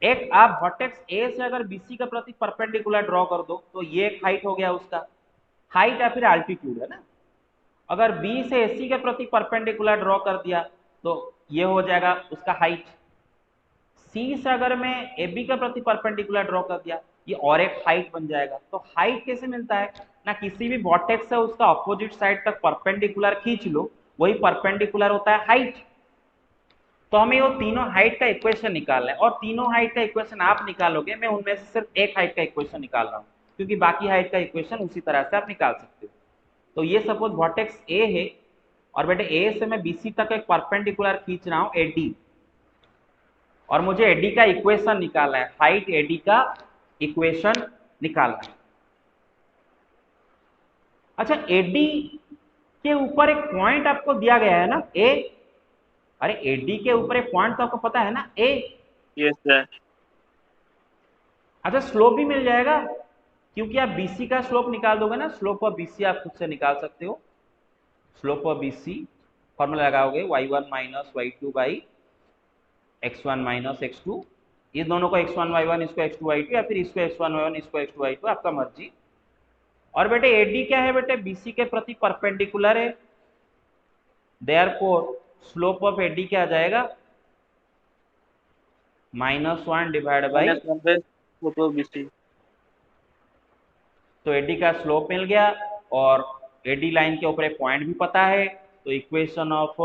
S1: एक आप वर्टेक्स ए से अगर बीसी के प्रति परपेंडिकुलर ड्रॉ कर दो तो ये एक हाइट हो गया उसका, हाइट या फिर अल्टीट्यूड है ना। अगर बी से एसी के प्रति परपेंडिकुलर ड्रॉ कर दिया तो ये हो जाएगा उसका हाइट। सी से अगर मैं ए बी के प्रति परपेंडिकुलर ड्रॉ कर दिया ये और एक हाइट बन जाएगा। तो हाइट कैसे मिलता है ना, किसी भी वर्टेक्स से उसका अपोजिट साइड तक परपेंडिकुलर खींच लो, वही परपेंडिकुलर होता है हाइट। तो हमें वो तीनों हाइट का इक्वेशन निकालना है, और तीनों हाइट का इक्वेशन आप निकालोगे, मैं उनमें से सिर्फ एक हाइट का इक्वेशन निकाल रहा हूँ क्योंकि बाकी हाइट का इक्वेशन उसी तरह से आप निकाल सकते हो। तो ये सपोज वर्टेक्स ए है और बेटे ए से मैं बीसी तक एक परपेंडिकुलर खींच रहा हूँ एडी, और मुझे एडी का इक्वेशन निकालना है, हाइट एडी का इक्वेशन निकालना है। अच्छा, एडी के ऊपर एक पॉइंट आपको दिया गया है ना ए, अरे एडी के ऊपर एक पॉइंट तो आपको पता है ना ए।
S2: Yes, sir.
S1: अच्छा, स्लोप भी मिल जाएगा क्योंकि आप बीसी का स्लोप निकाल दोगे ना, स्लोप ऑफ बीसी आप खुद से निकाल सकते हो। स्लोप ऑफ बीसी फॉर्मूला लगाओगे y1 minus y2 by x1 minus x2, ये दोनों को x1 y1, इसको x2 y2, या फिर इसको x1 y1, इसको x2 y2, आपका मर्जी। और बेटे एडी क्या है बेटे, बीसी के प्रति परपेंडिकुलर है, देयरफॉर स्लोप ऑफ एडी क्या आ जाएगा, -1 डिवाइड बाई,
S2: -1 पे तो BC।
S1: तो एडी का स्लोप मिल गया और एडी लाइन के ऊपर एक पॉइंट भी पता है, तो इक्वेशन ऑफ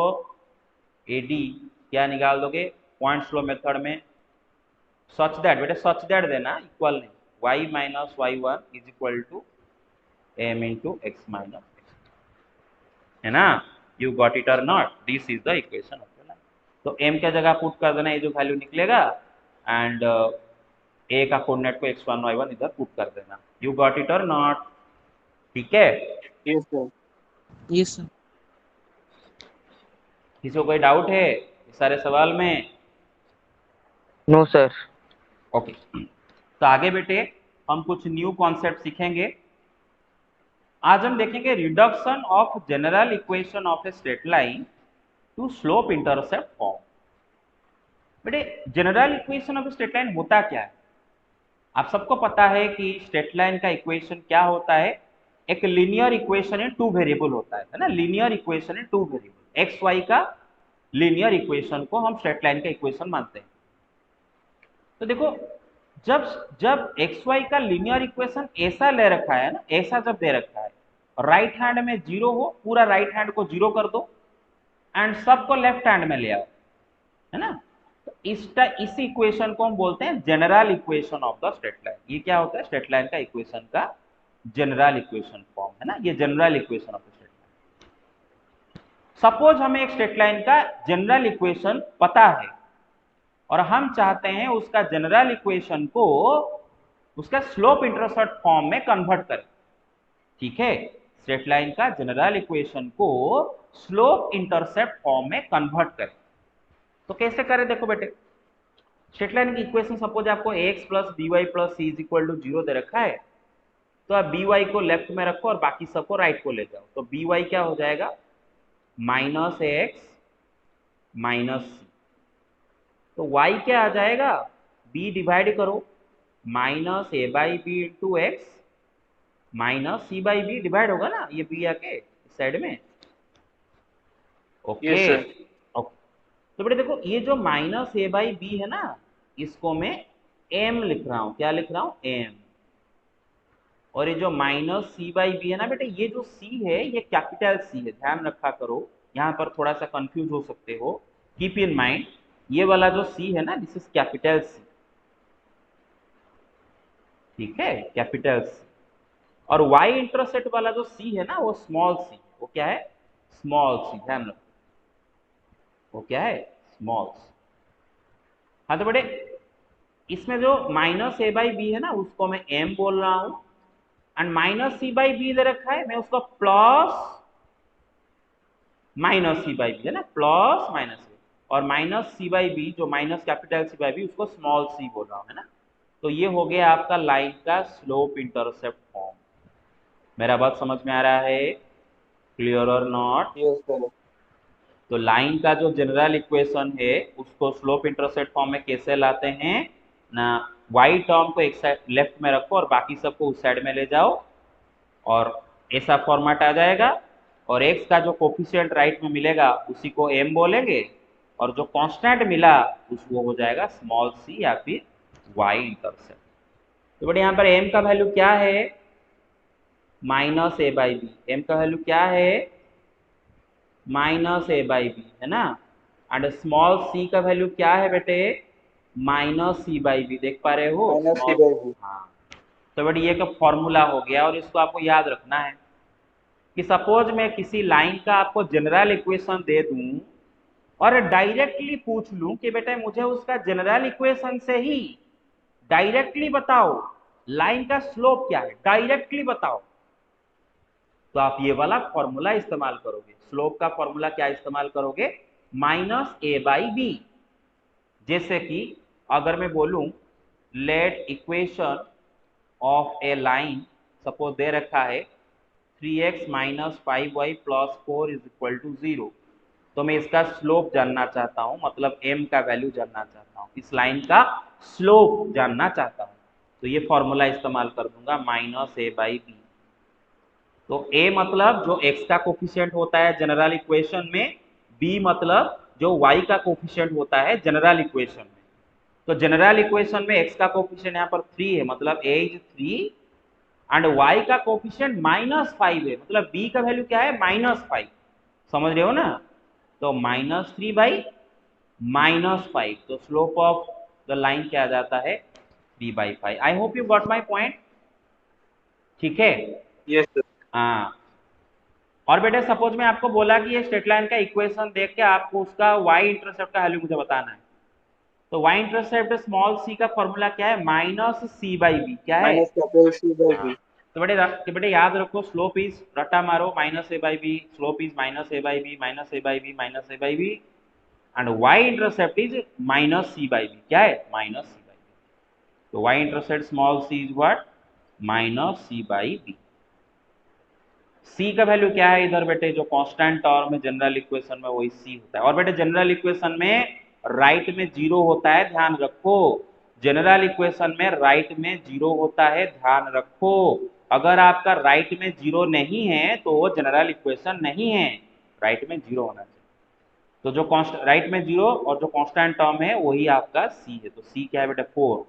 S1: एडी क्या निकाल दोगे पॉइंट स्लोप मेथड में, सच दैट बेटे, सच दैट देना, इक्वल नहीं, y minus y1 is equal to m into x minus, है ना, you got it or not, this is the equation of the line. तो m क्या जगह put कर देना, ये जो वैल्यू निकलेगा, एंड a का कोऑर्डिनेट को x1 y1 इधर पुट कर देना, you got it or not, ठीक है।
S2: Yes sir.
S3: Yes, sir.
S1: किसी को कोई डाउट है इस सारे सवाल में?
S4: No sir.
S1: ओके, तो आगे बेटे हम कुछ न्यू कॉन्सेप्ट सीखेंगे। आज हम देखेंगे reduction of general equation of a straight line to slope intercept form. बेटे general equation of a straight line होता क्या है, आप सबको पता है कि स्ट्रेट लाइन का इक्वेशन क्या होता है, एक linear equation in two variable होता है ना, linear equation in two variable, x y का लीनियर इक्वेशन को हम स्ट्रेट लाइन का इक्वेशन मानते हैं। तो देखो जब जब एक्स वाई का लीनियर इक्वेशन ऐसा ले रखा है ना, ऐसा जब दे रखा है, राइट हैंड में 0 हो, पूरा राइट हैंड को 0 कर दो एंड सबको लेफ्ट हैंड में ले आओ, है ना, तो इस इक्वेशन को हम बोलते हैं general equation of the straight line. ये क्या होता है, स्ट्रेट लाइन का इक्वेशन का जनरल इक्वेशन फॉर्म, है ना, ये general equation of the straight line. Suppose हमें एक स्ट्रेट लाइन का जनरल इक्वेशन पता है और हम चाहते हैं उसका जनरल इक्वेशन को उसका स्लोप इंटरसेप्ट फॉर्म में कन्वर्ट करें, ठीक है, स्ट्रेट लाइन का जनरल इक्वेशन को स्लोप इंटरसेप्ट फॉर्म में कन्वर्ट करें। तो कैसे करें, देखो बेटे, स्ट्रेट लाइन की इक्वेशन सपोज आपको ax plus b y plus c is equal to 0 दे रखा है, तो आप बी वाई को लेफ्ट में रखो और बाकी सबको राइट को ले जाओ, तो बी वाई क्या हो जाएगा, माइनस एक्स माइनस सी, तो y क्या आ जाएगा, b डिवाइड करो minus a by b into x minus C by b, divide होगा ना ये b आके इस साइड में, ओके।
S2: Yes, sir.
S1: तो बेटे देखो ये जो माइनस ए बाई बी है ना, इसको मैं m लिख रहा हूं, क्या लिख रहा हूं, m, और ये जो माइनस सी बाई बी है ना बेटे, ये जो c है ये कैपिटल C है, ध्यान रखा करो, यहाँ पर थोड़ा सा कंफ्यूज हो सकते हो, कीप इन माइंड, ये वाला जो C है ना, दिस इज कैपिटल C, ठीक है, कैपिटल C, और y इंटरसेप्ट वाला जो C है ना वो स्मॉल c, वो क्या है, स्मॉल c, ध्यान रखो, वो क्या है, स्मॉल c। हाँ तो बेटे इसमें जो माइनस ए बाई बी है ना उसको मैं m बोल रहा हूं, and minus C by B दे रखा है, मैं उसको plus minus C by B है ना, प्लस माइनस सी, और माइनस सी बाई बी जो minus capital C by B उसको स्मॉल सी बोल रहा हूं, है ना, तो ये हो गया आपका लाइन का स्लोप इंटरसेप्ट फॉर्म। मेरा बात समझ में आ रहा है, clear or not?
S2: Yes, sir.
S1: तो लाइन का जो जनरल इक्वेशन है उसको स्लोप इंटरसेप्ट फॉर्म में कैसे लाते हैं ना, वाई टर्म को एक साइड लेफ्ट में रखो और बाकी सबको उस साइड में ले जाओ, और ऐसा फॉर्मेट आ जाएगा, और x का जो कोफिशिएंट राइट में मिलेगा उसी को m बोलेंगे, और जो कांस्टेंट मिला उसको हो जाएगा स्मॉल c या फिर y इंटरसेप्ट। तो बेटे यहाँ पर m का वैल्यू क्या है, minus a by b, m का वैल्यू क्या है, माइनस ए बाई बी, है ना, एंड स्मॉल c का वैल्यू क्या है बेटे, माइनस सी बाई बी, देख पा रहे हो,
S2: -C by B.
S1: हाँ। तो बेटे ये का फॉर्मूला हो गया, और इसको आपको याद रखना है कि सपोज मैं किसी लाइन का आपको जनरल इक्वेशन दे दूं और डायरेक्टली पूछ लूं कि बेटा मुझे उसका जनरल इक्वेशन से ही डायरेक्टली बताओ लाइन का स्लोप क्या है, डायरेक्टली बताओ, तो आप ये वाला फॉर्मूला इस्तेमाल करोगे, स्लोप का फॉर्मूला क्या इस्तेमाल करोगे, माइनस ए बाई बी। जैसे कि अगर मैं बोलूं let equation of a line, suppose दे रखा है 3x minus 5y plus 4 is equal to 0, तो मैं इसका स्लोप जानना चाहता हूं, मतलब m का वैल्यू जानना चाहता हूं, इस लाइन का स्लोप जानना चाहता हूं, तो ये फॉर्मूला इस्तेमाल कर दूंगा माइनस ए बाई बी, तो a मतलब जो x का कोफिशिएंट होता है जनरल इक्वेशन में, b मतलब जो y का कोफिशिएंट होता है जनरल इक्वेशन में। तो जनरल इक्वेशन में x का कोफिशिएंट यहाँ पर 3 है, मतलब a इज 3 एंड y का कोफिशिएंट -5 है, मतलब b का वैल्यू क्या है -5। समझ रहे हो ना? तो -3 बाई -5, तो स्लोप ऑफ द लाइन क्या आ जाता है 3/5। आई hope you got my point. ठीक है।
S2: Yes sir.
S1: हाँ, और बेटे सपोज मैं आपको बोला कि ये स्ट्रेट लाइन का इक्वेशन देख के आपको उसका y इंटरसेप्ट का वैल्यू मुझे बताना है। तो y इंटरसेप्ट स्मॉल c का फॉर्मूला क्या है -c/b। क्या है?
S2: माइनस कैपिटल सी बाई
S1: हाँ।
S2: बी।
S1: तो बेटे याद रखो, स्लोप इज रट्टा मारो -a/b, slope is -a/b -a/b -a/b and y intercept is -c/b। क्या है? -c/b। तो y intercept small c is what -c/b। c का वैल्यू क्या है इधर बेटे? जो कांस्टेंट टर्म है जनरल इक्वेशन में वही c होता है। और बेटे जनरल इक्वेशन में राइट में 0 होता है, ध्यान रखो। जनरल इक्वेशन में राइट में 0 होता है, ध्यान रखो। अगर आपका राइट में 0 नहीं है तो वो जनरल इक्वेशन नहीं है, राइट में 0 होना चाहिए। तो जो राइट में 0 और जो कांस्टेंट टर्म है वही आपका c है। तो c क्या है बेटा 4,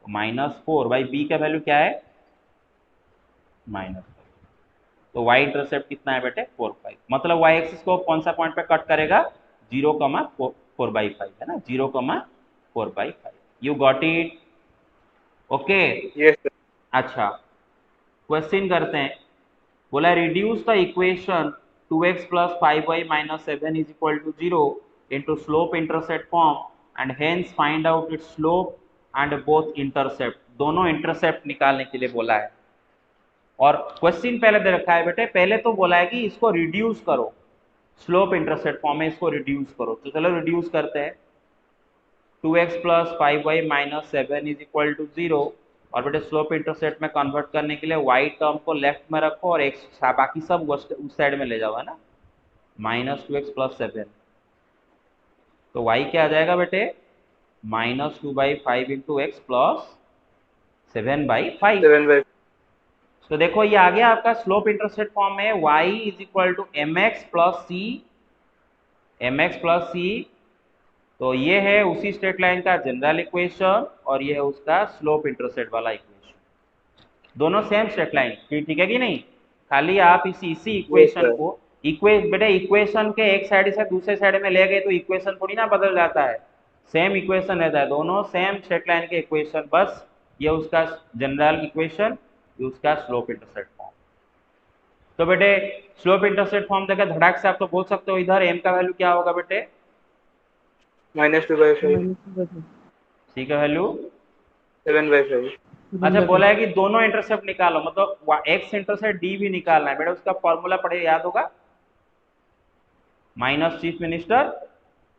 S1: -4 बाई b का वैल्यू क्या है -5। तो y इंटरसेप्ट कितना है बेटे 4, 5। मतलब y एक्सिस को कौन सा पॉइंट पे कट करेगा 0,4/5 है ना, 0,4/5। You got it? Okay.
S2: Yes sir.
S1: अच्छा, क्वेश्चन करते हैं। बोला reduce the equation 2x + 5y - 7 is equal to 0 into slope intercept form and hence find out its slope and both intercept. दोनों इंटरसेप्ट निकालने के लिए बोला है। और क्वेश्चन पहले दे रखा है बेटे, पहले तो बोला है कि इसको रिड्यूस करो, स्लोप इंटरसेप्ट फॉर्म में इसको रिड्यूस करो। तो चलो रिड्यूस करते हैं। 2x + 5y - 7 is equal to 0। और बेटे स्लोप इंटरसेप्ट में कन्वर्ट करने के लिए y टर्म को लेफ्ट में रखो और x बाकी सब उस साइड में ले जाओ, है ना, -2x + 7। तो y क्या आ जाएगा बेटे -2/5 इंटू एक्स प्लस 7/5।
S2: 7/5।
S1: तो देखो ये आ गया आपका स्लोप इंटरसेप्ट फॉर्म में, y is equal to mx plus c। तो ये है उसी स्ट्रेट लाइन का जनरल इक्वेशन और ये है उसका स्लोप इंटरसेप्ट वाला इक्वेशन। दोनों सेम स्ट्रेट लाइन, ठीक है कि नहीं? खाली आप इसी इक्वेशन
S2: sir।
S1: को बेटे इक्वेशन के एक साइड से दूसरे साइड में ले गए तो इक्वेशन थोड़ी ना बदल जाता है, सेम इक्वेशन रहता है। दोनों सेम स्ट्रेट लाइन के इक्वेशन, बस ये उसका जनरल इक्वेशन, ये उसका स्लोप इंटरसेप्ट फॉर्म। तो बेटे स्लोप इंटरसेप्ट फॉर्म देकर धड़ाक से आप तो बोल सकते हो इधर m का वैल्यू क्या होगा बेटे
S2: -2/5।
S1: c का वैल्यू
S2: 7/5।
S1: अच्छा बोला है कि दोनों इंटरसेप्ट निकालो, मतलब x इंटरसेप्ट d भी निकालना है बेटा। उसका फॉर्मूला पढ़े, याद होगा, माइनस चीफ मिनिस्टर,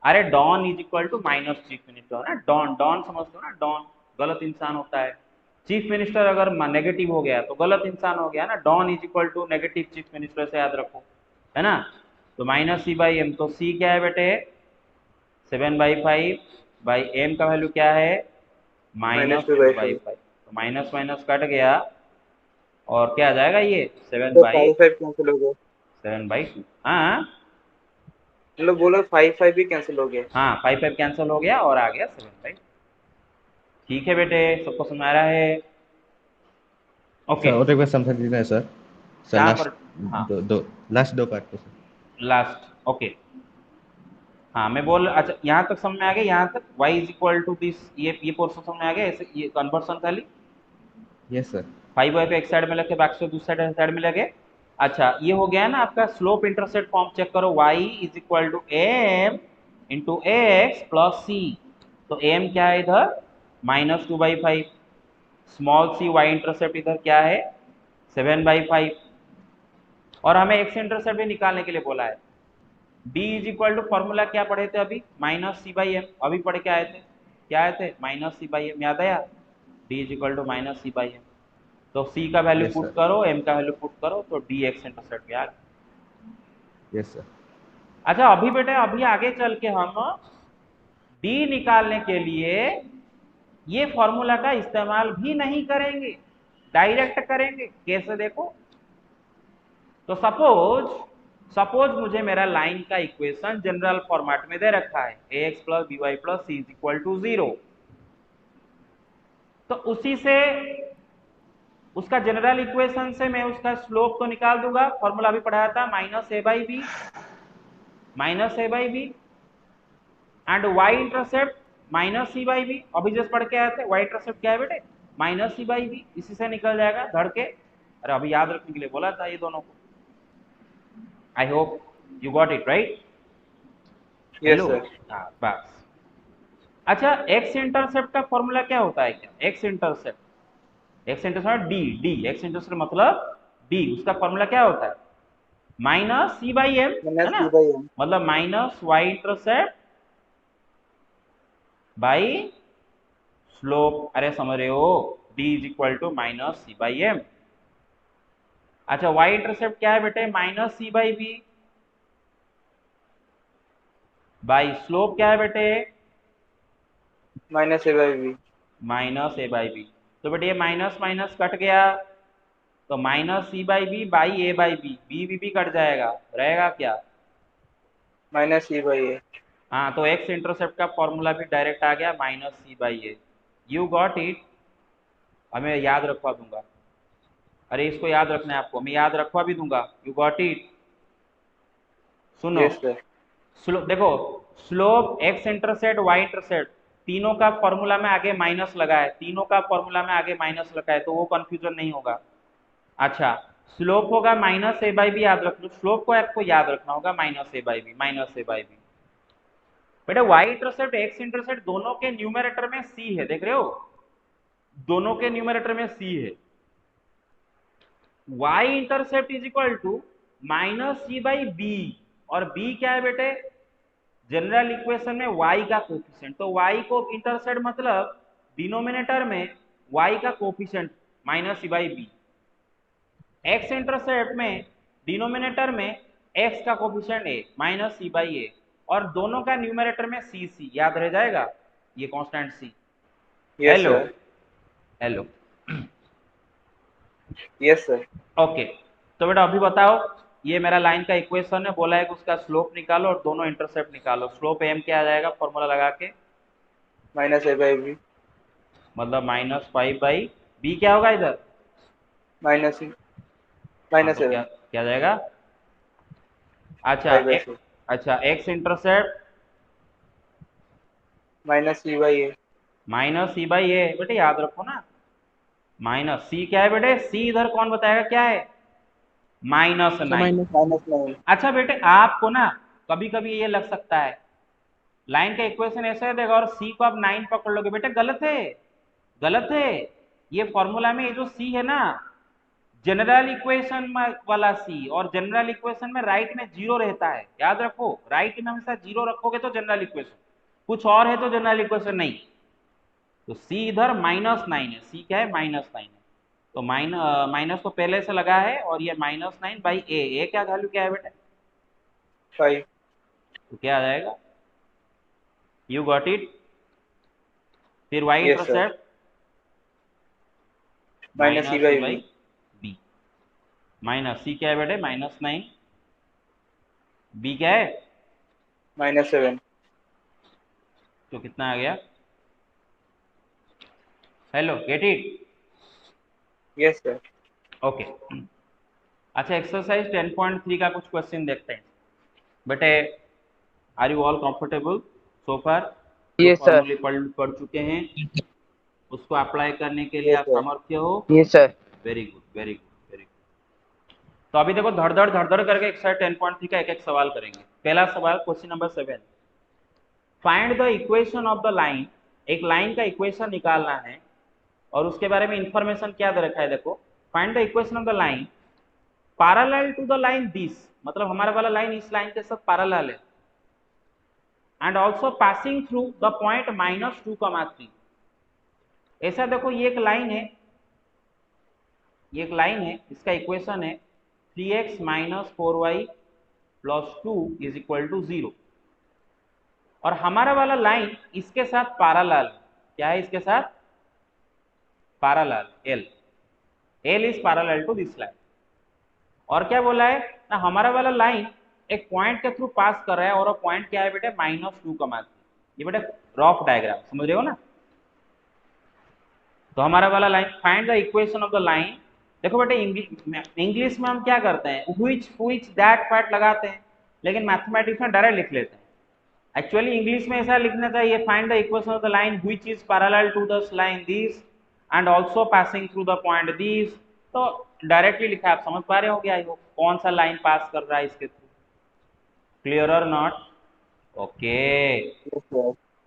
S1: अरे don is equal to minus chief minister ना, डॉन डॉन समझते हो ना, डॉन गलत इंसान होता है। चीफ मिनिस्टर अगर नेगेटिव हो गया तो गलत इंसान हो गया ना, don is equal to negative chief minister से याद रखो, है ना। तो -c/m, तो c क्या है बेटे 7/5 बाई m का वैल्यू क्या है -2/5। तो माइनस माइनस कट गया और क्या आ जाएगा ये
S2: तो 5/5
S1: 7/2।
S2: कैंसिल हो गया।
S1: हाँ
S2: मतलब बोला 5/5 भी कैंसिल हो गया।
S1: हाँ 5/5 कैंसिल हो गया और आ गया 7/2। ठीक है बेटे, सबको समझ आ रहा है? ओके।
S5: सर और एक बार समझा दीजिए सर। सर
S1: यहाँ
S5: लास्ट
S1: पर हाँ
S5: लास्ट दो पार्ट को सर।
S1: Last okay. हाँ मैं बोल, अच्छा यहाँ तक समझ में आ गया, यहाँ तक y is equal to this, ये पोर्शन समझ में आ गया, ऐसे ये कन्वर्सन खाली
S5: यस सर।
S1: 5/5 एक साइड में लगे बाकी दूसरे साइड में लगे। अच्छा ये हो गया ना आपका स्लोप इंटरसेप्ट फॉर्म। चेक करो, y is equal to m into x plus C. तो m क्या है इधर -2/5, स्मॉल c y इंटरसेप्ट इधर क्या है 7/5। और हमें x इंटरसेप्ट भी निकालने के लिए बोला है। d is equal to formula क्या पढ़े थे अभी -c/m, अभी पढ़ के आए थे, क्या आए थे -c/m, याद आया? d is equal to -c/m। तो c का वैल्यू
S5: Yes,
S1: पुट
S5: sir.
S1: करो, m का वैल्यू पुट करो, तो d x इंटरसेप्ट आ गया।
S5: Yes sir.
S1: अच्छा अभी बेटे अभी आगे चल के हम d निकालने के लिए ये फॉर्मूला का इस्तेमाल भी नहीं करेंगे, डायरेक्ट करेंगे। कैसे देखो, तो सपोज मुझे मेरा लाइन का इक्वेशन जनरल फॉर्मेट में दे रखा है ax plus by plus c is equal to 0। तो उसी से उसका जनरल इक्वेशन से मैं उसका स्लोप तो निकाल दूंगा, फॉर्मूला भी पढ़ाया था minus a by b and y intercept minus c by b. अभी जस्ट पढ़ के आए थे y इंटरसेप्ट क्या है बेटे, माइनस c बाई बी, इसी से निकल जाएगा धड़ के। अरे अभी याद रखने के लिए बोला था ये दोनों को। आई hope you got it right.
S2: Yes sir.
S1: हाँ बस। अच्छा x इंटरसेप्ट का फॉर्मूला क्या होता है, क्या x intercept D, x intercept मतलब d, उसका फॉर्मूला क्या होता है माइनस c बाई एम, है ना, मतलब minus y intercept by slope. अरे समझ रहे हो, d is equal to minus c by m. अच्छा y इंटरसेप्ट क्या है बेटे, minus c by b, by slope क्या है बेटे,
S2: minus a by b.
S1: Minus a by b. तो बेटे ये माइनस माइनस कट गया, तो minus C by b by a by B, b cut जाएगा, रहेगा क्या,
S2: माइनस सी बाई ए।
S1: हाँ तो एक्स इंटरसेप्ट का फॉर्मूला भी डायरेक्ट आ गया minus C by a. You got it. हमें याद रखवा दूंगा, अरे इसको याद रखना है आपको, मैं याद रखवा भी दूंगा। You got it. सुनो
S2: यस सर।
S1: देखो slope x intercept y intercept तीनों का फॉर्मूला में आगे माइनस लगा है, तीनों का फॉर्मूला में आगे माइनस लगा है, तो वो कंफ्यूजन नहीं होगा। अच्छा स्लोप होगा माइनस ए बाई बी, याद रख लो, स्लोप को आपको याद रखना होगा minus a by b, minus a by b. बेटा वाई इंटरसेप्ट एक्स इंटरसेप्ट दोनों के न्यूमरेटर में सी है, देख रहे हो, दोनों के न्यूमरेटर में सी है। Y intercept is equal to minus C by B, और बी क्या है बेटे, जनरल इक्वेशन में y का कोफिशिएंट, तो y को इंटरसेप्ट मतलब डिनोमिनेटर में y का coefficient minus C by B, x intercept में डिनोमिनेटर में x का coefficient a minus C by A, और दोनों का न्यूमरेटर में सी, याद रह जाएगा ये constant c।
S2: Yes
S1: hello
S2: sir.
S1: Hello
S2: yes sir.
S1: Okay. तो बेटा अभी बताओ, ये मेरा लाइन का इक्वेशन है, बोला है कि उसका स्लोप निकालो और दोनों इंटरसेप्ट निकालो। स्लोप m क्या आ जाएगा फॉर्मूला लगा के,
S2: माइनस ए बाई बी।
S1: मतलब माइनस 5 बाई बी, क्या होगा इधर
S2: माइनस
S1: हाँ, तो क्या
S2: 7
S1: क्या जाएगा। अच्छा
S2: 5/6
S1: अच्छा X intercept
S2: minus C by A.
S1: Minus C by A, बेटे याद रखो ना, माइनस सी क्या है बेटे, सी इधर कौन बताएगा क्या है, माइनस
S3: सर
S1: 9।
S3: Minus
S2: minus 9।
S1: अच्छा बेटे आपको ना कभी कभी ये लग सकता है लाइन का इक्वेशन ऐसा देगा और सी को आप 9 पकड़ लोगे, बेटे गलत है, गलत है। ये फॉर्मूला में ये जो सी है ना, जनरल इक्वेशन वाला सी, और जनरल इक्वेशन में राइट में जीरो रहता है, याद रखो, राइट में हमेशा जीरो रखोगे तो जनरल इक्वेशन, कुछ और है तो जनरल इक्वेशन नहीं। तो सी इधर -9 है, सी क्या है -9 है, तो माइनस तो पहले से लगा है, और ये -9 बाई ए क्या वैल्यू क्या है बेटा
S2: 5।
S1: तो क्या आ जाएगा, यू गॉट इट। फिर y
S2: Yes, sir.
S1: Intercept
S2: minus C by B.
S1: B, minus C क्या है बेटे -9, बी क्या है
S2: -7।
S1: तो कितना आ गया, hello get it.
S2: Yes sir.
S1: Okay अच्छा एक्सरसाइज 10.3 का कुछ क्वेश्चन देखते हैं बेटे। Are you all comfortable so far, जो
S4: Yes, sir.
S1: फॉर्मूले पढ़ चुके हैं उसको अप्लाई करने के लिए
S2: Yes,
S1: आप
S2: sir.
S1: सामर्थ्य हो,
S4: Yes, sir.
S1: Very good very good very good. तो अभी देखो धड़ करके एक्सरसाइज 10.3 का एक एक सवाल करेंगे। पहला सवाल question number 7, find the equation of the line. एक लाइन का इक्वेशन निकालना है और उसके बारे में इंफॉर्मेशन क्या दे रखा है, देखो find the equation of the line parallel to the line this, मतलब हमारा वाला लाइन इस लाइन के साथ पैरेलल है, and also passing through the point -2, 3। ऐसा देखो ये एक लाइन है, ये एक लाइन है, इसका इक्वेशन है 3x - 4y + 2 = 0, और हमारा वाला लाइन इसके साथ पैरेलल, क्या है इसके साथ parallel, L is parallel to this line. और क्या बोला है ना, हमारा वाला लाइन एक पॉइंट के थ्रू पास कर रहा है, और वो पॉइंट क्या है बेटे, -2,3। ये बेटे रफ डायग्राम समझ रहे हो ना। तो हमारा वाला line, find the equation of the line. देखो बेटे इंग्लिश में हम क्या करते हैं, व्हिच दैट फैट लगाते हैं, लेकिन मैथमेटिक्स में डायरेक्ट लिख लेते हैं। एक्चुअली इंग्लिश में ऐसा लिखना चाहिए, find the equation of the line which is parallel to the line this and also passing through the point this. तो डायरेक्टली लिखा है, आप समझ पा रहे हो क्या, कौन सा लाइन पास कर रहा है इसके through. Clear or not? Okay.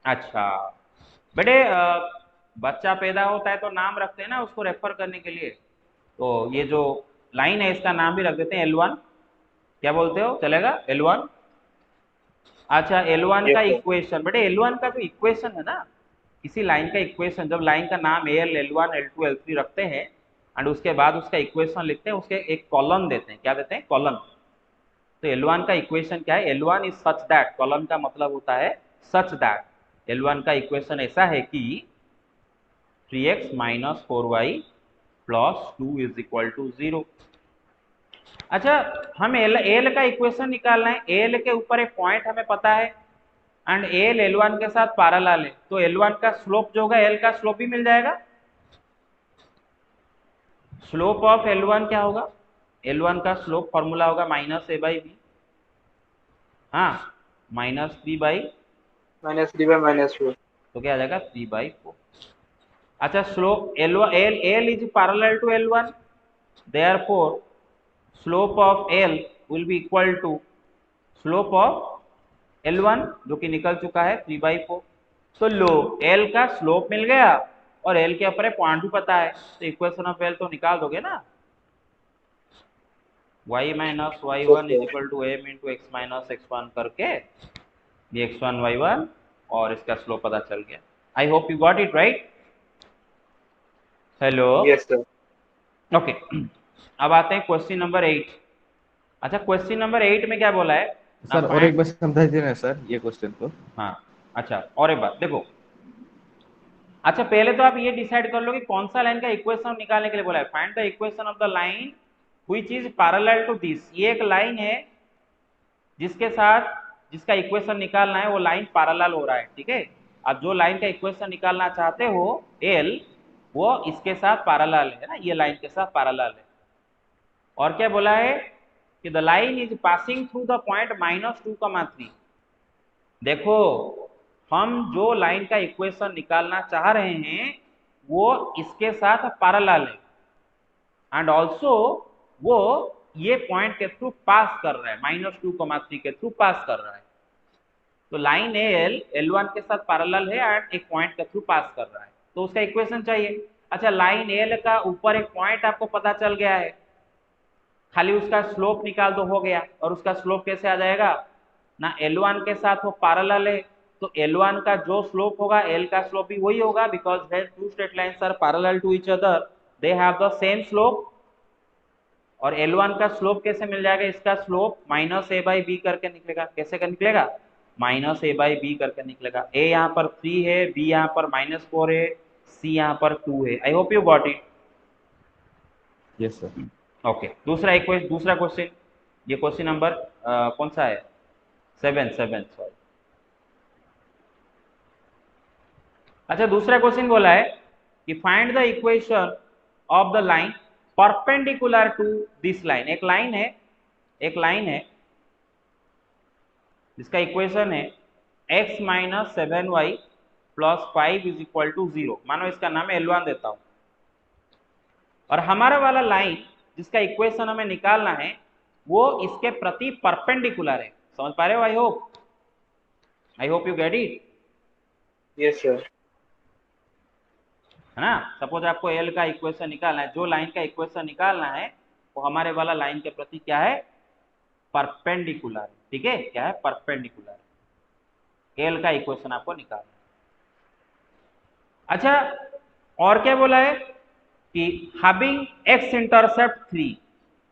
S1: अच्छा बेटे, बच्चा पैदा होता है तो नाम रखते हैं ना उसको रेफर करने के लिए, तो ये जो लाइन है इसका नाम भी रख देते हैं L1। क्या बोलते हो, चलेगा L1? अच्छा L1 का इक्वेशन, बेटे L1 का जो इक्वेशन है ना, किसी लाइन का इक्वेशन, जब लाइन का नाम AL, L1, L2, L3 रखते हैं एंड उसके बाद उसका इक्वेशन लिखते हैं, उसके एक कॉलम देते हैं, क्या देते हैं, कॉलम। तो L1 का इक्वेशन क्या है, L1 is such that, column का मतलब होता है सच दैट। L1 का इक्वेशन ऐसा है कि 3x - 4y + 2 = 0। अच्छा, हम एल का इक्वेशन निकालना है, एल के ऊपर एक पॉइंट हमें पता है एंड एल L1 के साथ पैरेलल है, तो L1 का स्लोप जो होगा एल का स्लोप भी मिल जाएगा। स्लोप ऑफ L1 क्या होगा, L1 का स्लोप फॉर्मूला होगा -a/b, हाँ -3/,
S2: -3/-4।
S1: तो क्या आ जाएगा 3/4। अच्छा slope L is parallel to L1, therefore slope of L will be equal to slope of L1 जो कि निकल चुका है 3/4। तो लो L का स्लोप मिल गया और L के ऊपर पॉइंट भी पता है, तो इक्वेशन ऑफ L तो निकाल दोगे ना, y - y1 = m × x - x1 करके ये x1 y1 और इसका स्लोप पता चल गया। आई hope you got it right. Hello,
S2: yes sir.
S1: Okay. अब आते हैं क्वेश्चन नंबर 8। अच्छा क्वेश्चन नंबर 8 में क्या बोला है
S5: सर और एक बार समझा दीजिए सर ये क्वेश्चन को।
S1: हाँ अच्छा, और एक बात देखो, अच्छा पहले तो आप ये डिसाइड कर लो कि कौन सा लाइन का इक्वेशन निकालने के लिए बोला है। Find the equation of the line which is parallel to this. ये एक लाइन है जिसके साथ जिसका इक्वेशन निकालना है, वो लाइन पैरेलल हो रहा है, ठीक है। अब जो लाइन का इक्वेशन निकालना चाहते हो एल, वो इसके साथ पैरेलल है ना, ये लाइन के साथ पैरेलल है। और क्या बोला है कि the line is passing through the point -2,3। देखो हम जो लाइन का इक्वेशन निकालना चाह रहे हैं वो इसके साथ पैरेलल है एंड ऑल्सो वो ये पॉइंट के थ्रू पास कर रहा है, -2,3 के थ्रू पास कर रहा है। तो लाइन एल L1 के साथ पैरेलल है एंड एक पॉइंट के थ्रू पास कर रहा है, तो उसका इक्वेशन चाहिए। अच्छा लाइन एल का ऊपर एक पॉइंट आपको पता चल गया है, खाली उसका स्लोप निकाल दो, हो गया। और उसका स्लोप कैसे आ जाएगा ना, L1 के साथ वो पैरेलल है, तो L1 का जो स्लोप होगा L का स्लोप भी वही होगा, because when two straight lines are parallel to each other they have the same slope. और L1 का स्लोप कैसे मिल जाएगा, इसका स्लोप -a/b करके निकलेगा। कैसे कर निकलेगा, -a/b करके निकलेगा। a यहाँ पर 3 है, b यहाँ पर -4 है, c यहाँ पर 2 है। आई hope you got it.
S5: Yes sir.
S1: Okay, दूसरा क्वेश्चन, ये क्वेश्चन नंबर कौन सा है, 7 सॉरी। अच्छा दूसरा क्वेश्चन बोला है कि find the equation of the line perpendicular to this line. एक लाइन है जिसका इक्वेशन है x - 7y + 5 = 0। मानो इसका नाम L1 देता हूं, और हमारा वाला लाइन जिसका इक्वेशन हमें निकालना है वो इसके प्रति परपेंडिकुलर है। समझ पा रहे हो? आई hope you get it.
S2: Yes sir.
S1: है ना, सपोज आपको एल का इक्वेशन निकालना है, जो लाइन का इक्वेशन निकालना है वो हमारे वाला लाइन के प्रति क्या है, परपेंडिकुलर, ठीक है। क्या है, परपेंडिकुलर। एल का इक्वेशन आपको निकालना है। अच्छा और क्या बोला है कि हैविंग एक्स इंटरसेप्ट 3,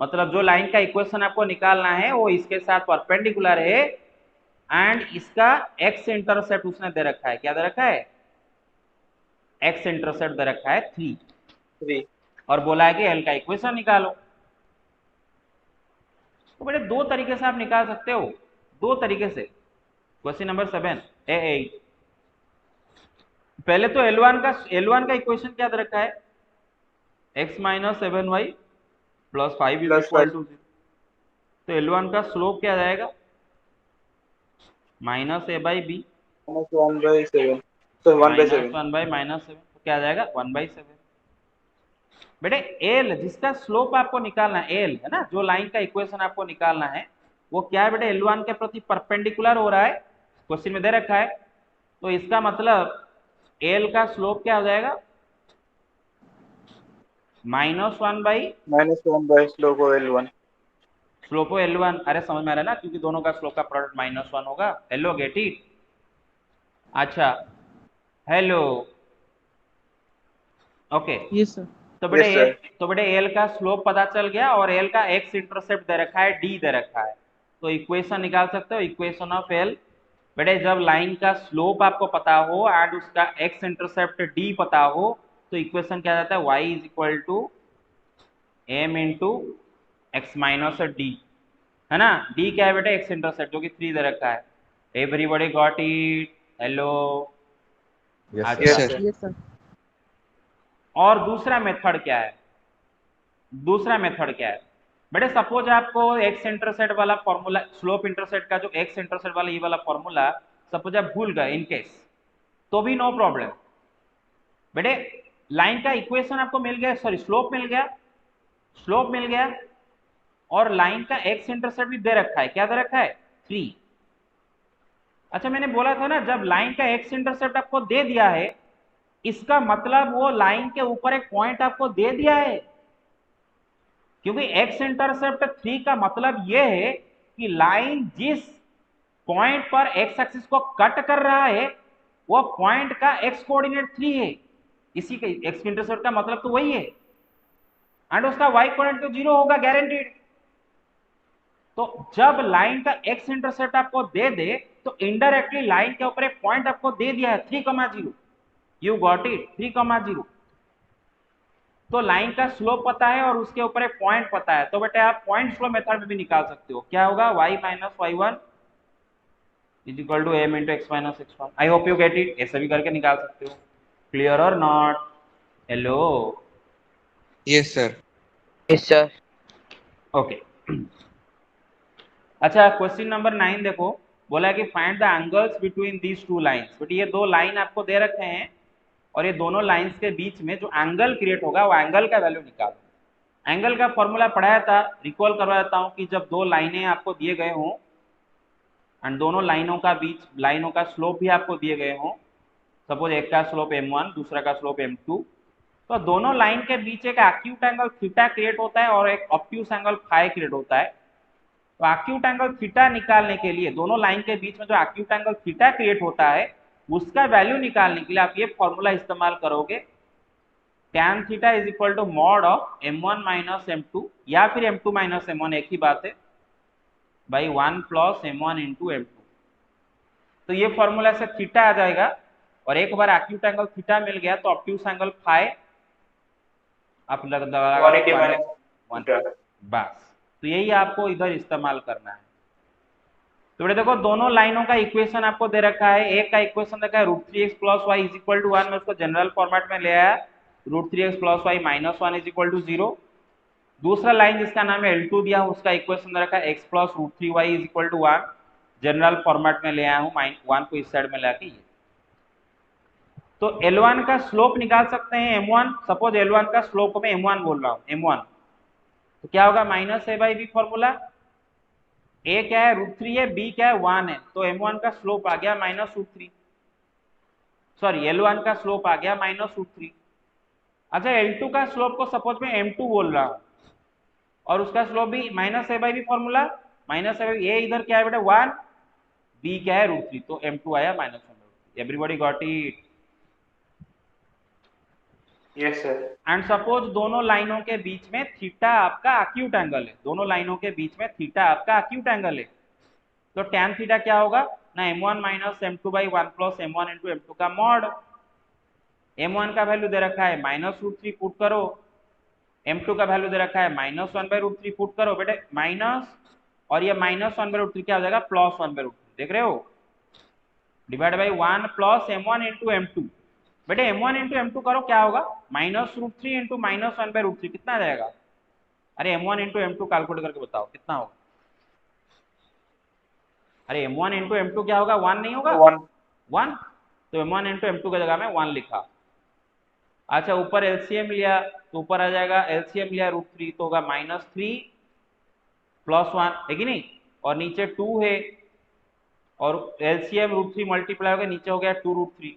S1: मतलब जो लाइन का इक्वेशन आपको निकालना है वो इसके साथ परपेंडिकुलर है एंड इसका एक्स इंटरसेप्ट उसने दे रखा है। क्या दे रखा है, एक्स इंटरसेप्ट दे रखा है 3, और बोला है कि एल का इक्वेशन निकालो। तो बेटे दो तरीके से आप निकाल सकते हो, दो तरीके से। Question number 7 8। पहले तो L1 का इक्वेशन क्या दे रखा है, x minus 7y plus 5 is
S2: plus
S1: equal to 0। तो L1 का स्लोप क्या जाएगा, माइनस a बाई बी
S2: -1/7, तो 1/7।
S1: -1 बाई -7, तो क्या जाएगा 1/7। बेटे एल जिसका स्लोप आपको निकालना है, एल है ना, जो लाइन का इक्वेशन आपको निकालना है वो क्या है बेटे, L1 के प्रति परपेंडिकुलर हो रहा है, क्वेश्चन में दे रखा है। तो इसका मतलब एल का स्लोप क्या हो जाएगा, -1 by
S2: -1 by slope of L1।
S1: Slope of L1। अरे समझ में आ रहा है ना, क्योंकि दोनों का स्लोप का प्रोडक्ट -1 होगा। Hello get it. अच्छा hello okay.
S3: Yes, sir.
S2: Yes, sir.
S1: तो बेटे एल का स्लोप पता चल गया और एल का एक्स इंटरसेप्ट दे रखा है, डी दे रखा है। तो इक्वेशन निकाल सकते हो, इक्वेशन ऑफ एल। बेटे जब लाइन का स्लोप आपको पता हो एंड उसका एक्स इंटरसेप्ट डी पता हो तो इक्वेशन क्या जाता है, y is equal to m into x minus d, है ना। डी क्या है बेटे, एक्स इंटरसेप्ट जो कि 3 दे रखा है। Everybody got it, hello.
S5: Yes,
S1: अच्छा,
S5: sir.
S2: Yes, sir.
S3: Yes, sir.
S1: और दूसरा मेथड क्या है, दूसरा मेथड क्या है बेटे, सपोज आपको एक्स इंटरसेप्ट वाला फॉर्मूला, स्लोप इंटरसेप्ट का जो एक्स इंटरसेप्ट वाला ये वाला फॉर्मूला सपोज आप भूल गए इन केस, तो भी नो प्रॉब्लम। बेटे लाइन का इक्वेशन आपको मिल गया, सॉरी स्लोप मिल गया, स्लोप मिल गया और लाइन का एक्स इंटरसेप्ट भी दे रखा है, क्या दे रखा है 3। अच्छा मैंने बोला था ना, जब लाइन का एक्स इंटरसेप्ट आपको दे दिया है इसका मतलब वो लाइन के ऊपर एक पॉइंट आपको दे दिया है, क्योंकि एक्स इंटरसेप्ट 3 का मतलब यह है कि लाइन जिस पॉइंट पर एक्स एक्सिस को कट कर रहा है वो पॉइंट का एक्स कोऑर्डिनेट 3 है। इसी के एक्स इंटरसेप्ट का मतलब तो वही है, एंड उसका वाई कोऑर्डिनेट तो 0 होगा गारंटीड। तो जब लाइन का एक्स इंटरसेप्ट आपको दे दे तो इनडायरेक्टली लाइन के ऊपर एक पॉइंट आपको दे दिया है 3,0, यू गॉट इट, 3,0। तो लाइन का स्लोप पता है और उसके ऊपर एक पॉइंट पता है, तो बेटे आप पॉइंट स्लोप मेथड में भी निकाल सकते हो। क्या होगा, y minus y1 is equal to m into x minus x1। I hope you get it, ऐसे भी करके निकाल सकते हो। Clear or not, hello.
S2: Yes, sir.
S4: Yes, sir.
S1: Okay अच्छा क्वेश्चन नंबर 9 देखो, बोला है कि find the angles between these two lines. But ये दो लाइन आपको दे रखे हैं और ये दोनों लाइंस के बीच में जो एंगल क्रिएट होगा वो एंगल का वैल्यू निकालो। एंगल का फॉर्मूला पढ़ाया था, रिकॉल करवा देता हूँ कि जब दो लाइनें आपको दिए गए हों एंड दोनों लाइनों का बीच, लाइनों का स्लोप भी आपको दिए गए हों, सपोज एक का स्लोप m1 दूसरा का स्लोप m2, तो दोनों लाइन के बीच एक एक्यूट एंगल थीटा क्रिएट होता है और एक ऑब्ट्यूस एंगल फाई क्रिएट होता है। तो एक्यूट एंगल थीटा निकालने के लिए, दोनों लाइन के बीच में जो एक्यूट एंगल थीटा क्रिएट होता है उसका वैल्यू निकालने के लिए आप ये फॉर्मूला इस्तेमाल करोगे, tan theta is equal to mod of m1 minus m2 या फिर m2 माइनस m1, एक ही बात है, by 1 plus m1 into m2। तो ये फॉर्मूला से थीटा आ जाएगा और एक बार एक्यूट एंगल थीटा मिल गया तो ऑब्ट्यूस एंगल फाई आप बस। तो यही आपको इधर इस्तेमाल करना है। तो बेटे देखो दोनों लाइनों का इक्वेशन आपको दे रखा है, एक का इक्वेशन देखा है √3x plus y is equal to 1, मैं उसको जनरल फॉर्मेट में ले आया, √3x plus y minus 1 is equal to 0। दूसरा लाइन जिसका नाम है L2 दिया उसका इक्वेशन दे रखा है x plus √3y is equal to 1, general format में ले आया हूँ, -1 को इस साइड में लाके। तो L1 का स्लोप निकाल सकते हैं m1, सपोज L1 का स्लोप को मैं m1 बोल रहा हूँ, m1 तो क्या होगा -a/b फॉर्मूला, a क्या है √3 है, b क्या है 1 है, तो m1 का स्लोप आ गया -√3, सॉरी L1 का स्लोप आ गया -√3। अच्छा L2 का स्लोप को सपोज मैं m2 बोल रहा हूँ और उसका स्लोप भी -a/b फॉर्मूला, -a इधर क्या है बेटा 1, b क्या है √3, तो m2 आया -1/√3। Everybody got it?
S2: Yes, sir.
S1: And suppose दोनों लाइनों के बीच में थीटा आपका एक्यूट एंगल है, दोनों लाइनों के बीच में थीटा आपका एक्यूट एंगल है, तो tan थीटा क्या होगा ना, m1 minus m2 by 1 plus m1 into m2 का मॉड। m1 का वैल्यू दे रखा है -√3 पुट करो, m2 का वैल्यू दे रखा है -1/√3 पुट करो। बेटे और ये -1/√3 क्या हो जाएगा, +1/√3। देख रहे हो, divide by 1 plus m1 into m2। बेटे m1 इंटू m2 करो, क्या होगा, -√3 इंटू -1/√3 कितना आ जाएगा। अरे m1 इंटू m2 कैलकुलेट करके बताओ कितना होगा। अरे m1 इंटू m2 क्या होगा, 1 नहीं होगा, 1। तो m1 इंटू m2 की जगह में 1 लिखा। अच्छा ऊपर एलसीएम लिया तो ऊपर आ जाएगा, एलसीएम लिया √3 तो होगा -3 + 1 है कि नहीं, और नीचे 2 है और एलसीएम √3 मल्टीप्लाई हो गया, नीचे हो गया 2√3।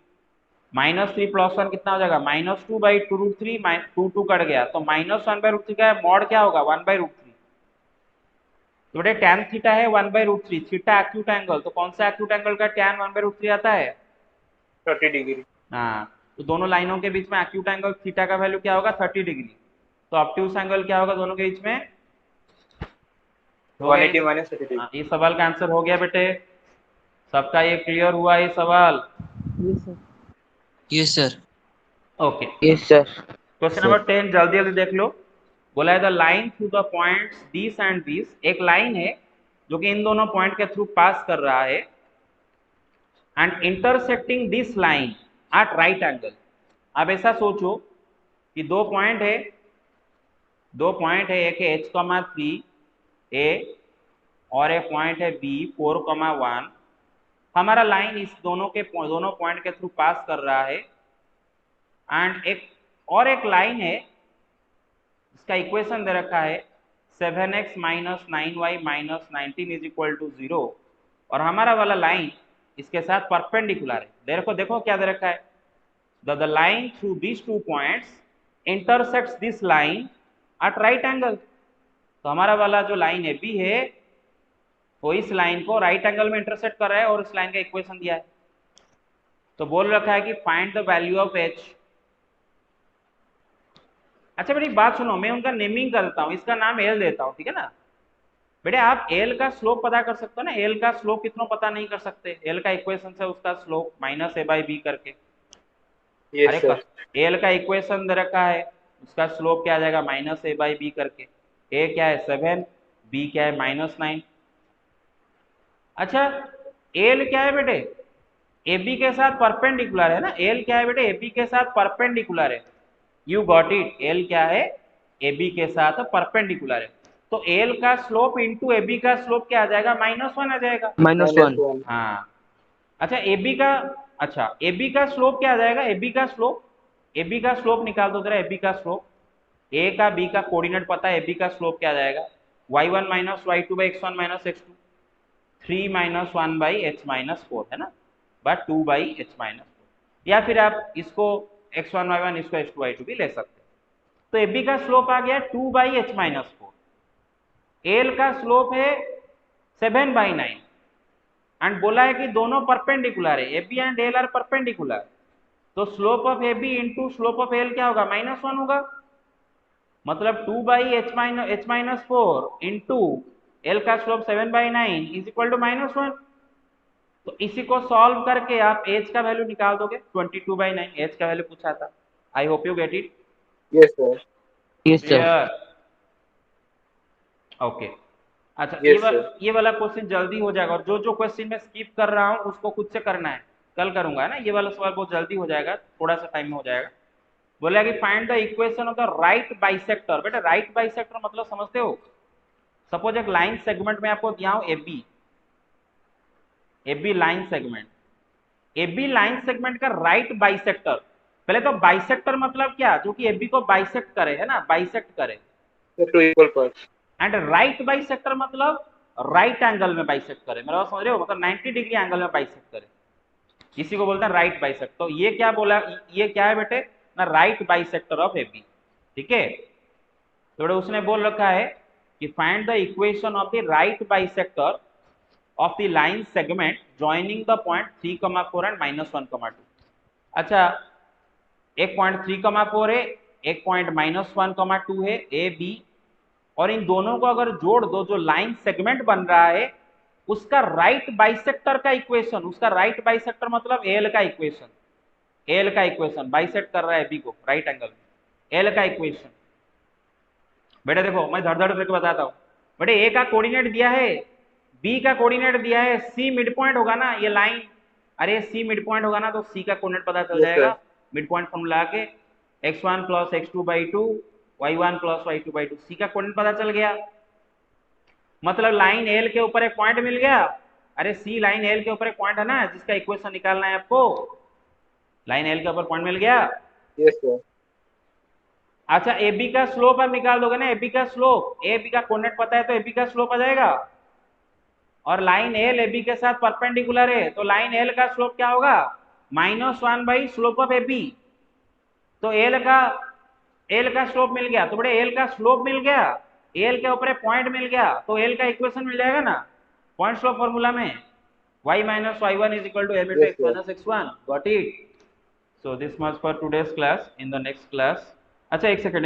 S1: -3 + 1 कितना हो जाएगा, -2/2√3, 2 कट गया तो -1/√3 का मॉड क्या होगा, 1/√3। तो बेटे tan थीटा है 1/√3, थीटा एक्यूट एंगल, तो कौन सा एक्यूट एंगल का tan 1/√3 आता है,
S2: 30 डिग्री।
S1: हाँ, तो दोनों लाइनों के बीच में एक्यूट एंगल थीटा का वैल्यू क्या होगा, 30 डिग्री। तो ऑब्ट्यूस एंगल क्या होगा दोनों के बीच में,
S2: 180 माइनस 30 डिग्री।
S1: हाँ, इस सवाल का आंसर हो गया बेटे, सबका ये क्लियर हुआ ये सवाल।
S3: Yes, sir.
S6: Yes, sir.
S1: Okay,
S4: Yes, sir.
S1: Question number 10 जल्दी जल्दी देख लो। बोला है the line through the points this and this, एक लाइन है जो कि इन दोनों पॉइंट के थ्रू पास कर रहा है, and intersecting this line at right angle. अब ऐसा सोचो कि दो पॉइंट है, एक है h,3 ए और एक पॉइंट है b 4,1। हमारा लाइन इस दोनों पॉइंट के थ्रू पास कर रहा है, एंड एक लाइन है, इसका इक्वेशन दे रखा है 7x - 9y - 19 = 0, और हमारा वाला लाइन इसके साथ परपेंडिकुलर है। देखो क्या दे रखा है, the line through this 2 points intersects this line at right angle. तो हमारा वाला जो लाइन है बी है वो इस लाइन को राइट एंगल में इंटरसेक्ट कर रहा है, और इस लाइन का इक्वेशन दिया है। तो बोल रखा है कि find the value of h। अच्छा बेटी बात सुनो, मैं उनका नेमिंग करता हूँ, इसका नाम एल देता हूँ, ठीक है ना। बेटे आप एल का स्लोप पता कर सकते हो ना, एल का स्लोप कितना पता नहीं कर सकते, एल का इक्वेशन से उसका स्लोप -a/b करके।
S2: Yes sir.
S1: अरे एल का इक्वेशन दे रखा है, उसका स्लोप क्या आ जाएगा, -a/b करके। ए क्या है 7, बी क्या है -9। अच्छा एल क्या है बेटे, ए बी के साथ परपेंडिकुलर है ना, एल क्या है बेटे, ए बी के साथ परपेंडिकुलर है। यू गॉट इट, एल क्या है, ए बी के साथ परपेंडिकुलर है। तो एल का स्लोप इंटू ए बी का स्लोप क्या आ जाएगा, -1 आ जाएगा।
S4: -1.
S1: हाँ अच्छा ए बी का स्लोप क्या आ जाएगा, ए बी का स्लोप निकाल दो जरा, ए बी का स्लोप, ए का बी का कोऑर्डिनेट पता है, ए बी का स्लोप क्या आ जाएगा, y1 - y2/x1 - x2, 3 - 1/h-4 है ना, बट 2/h-4, या फिर आप इसको x1 y1 इसको x2 y2 भी ले सकते हैं। तो ए बी का स्लोप आ गया 2/h-4, एल का स्लोप है 7/9, एंड बोला है कि दोनों परपेंडिकुलर है, A B and L are perpendicular. तो slope of A B into slope of L क्या होगा, -1 होगा, मतलब 2/h-4 इंटू एल का स्लोप 7/9 = -1। तो इसी को सॉल्व करके आप एच का वैल्यू निकाल दोगे, 22/9 एच का वैल्यू पूछा था। आई hope you get it.
S2: Yes sir.
S4: Yes, sir.
S1: Okay अच्छा
S2: Yes,
S1: ये वाला क्वेश्चन जल्दी हो जाएगा, और जो क्वेश्चन मैं स्किप कर रहा हूँ उसको खुद से करना है, कल करूंगा है ना। ये वाला सवाल बहुत जल्दी हो जाएगा, थोड़ा सा टाइम में हो जाएगा। बोला कि find the equation of the right bisector. बेटा राइट बाइसेक्टर मतलब समझते हो, सपोज एक लाइन सेगमेंट में आपको दिया हो a b line segment, a b line segment का राइट बाइसेक्टर। पहले तो बाइसेक्टर मतलब क्या, जो कि ए बी को बाइसेक्ट करे है ना, बाइसेक्ट करे।
S2: Two equal parts.
S1: And right bisector मतलब राइट एंगल में बाइसेक्ट करे, मेरा बात समझ रहे हो, मतलब 90 डिग्री एंगल में बाइसेक्ट करे, इसी को बोलते हैं राइट बाइसेक्ट। तो ये क्या बोला, ये क्या है बेटे ना, right bisector of A b, ठीक है। तो बेटे उसने बोल रखा है कि find the equation of the right bisector of the line segment joining the point 3,4 and -1,2। अच्छा एक पॉइंट 3,4 है, एक पॉइंट -1,2 है, ए बी, और इन दोनों को अगर जोड़ दो, जो लाइन सेगमेंट बन रहा है उसका राइट बाइसेक्टर का इक्वेशन, उसका राइट बाइसेक्टर मतलब एल का इक्वेशन, एल का इक्वेशन बाइसेक्ट कर रहा है बी को राइट एंगल में, एल का इक्वेशन। बेटा देखो मैं धड़ धड़ करके बताता हूँ, बड़े ए का कोऑर्डिनेट दिया है, बी का कोऑर्डिनेट दिया है, सी मिड पॉइंट होगा ना ये लाइन, अरे सी मिड पॉइंट होगा ना तो सी का कोऑर्डिनेट पता चल
S2: Yes,
S1: जाएगा,
S2: sir.
S1: मिड पॉइंट फॉर्मूला के x1 plus x2/2 y1 plus y2/2, सी का कोऑर्डिनेट पता चल गया। मतलब लाइन एल के ऊपर एक पॉइंट मिल गया, अरे सी लाइन एल के ऊपर एक पॉइंट है ना जिसका इक्वेशन निकालना है आपको, लाइन एल के ऊपर पॉइंट मिल गया।
S2: Yes, sir.
S1: अच्छा ए बी का स्लोप आप निकाल दोगे ना, ए बी का स्लोप, ए बी का कोऑर्डिनेट पता है तो ए बी का स्लोप आ जाएगा, और लाइन एल ए बी के साथ परपेंडिकुलर है तो लाइन एल का स्लोप क्या होगा, -1 by slope of A B. तो एल का स्लोप मिल गया, तो बड़े एल का स्लोप मिल गया, एल के ऊपर पॉइंट मिल गया तो एल का इक्वेशन मिल जाएगा ना पॉइंट स्लोप फॉर्मूला में, y minus y1 is equal to m into
S2: Yes,
S1: x minus x1, got it? So this much for today's class. In the next class, अच्छा एक सेकंड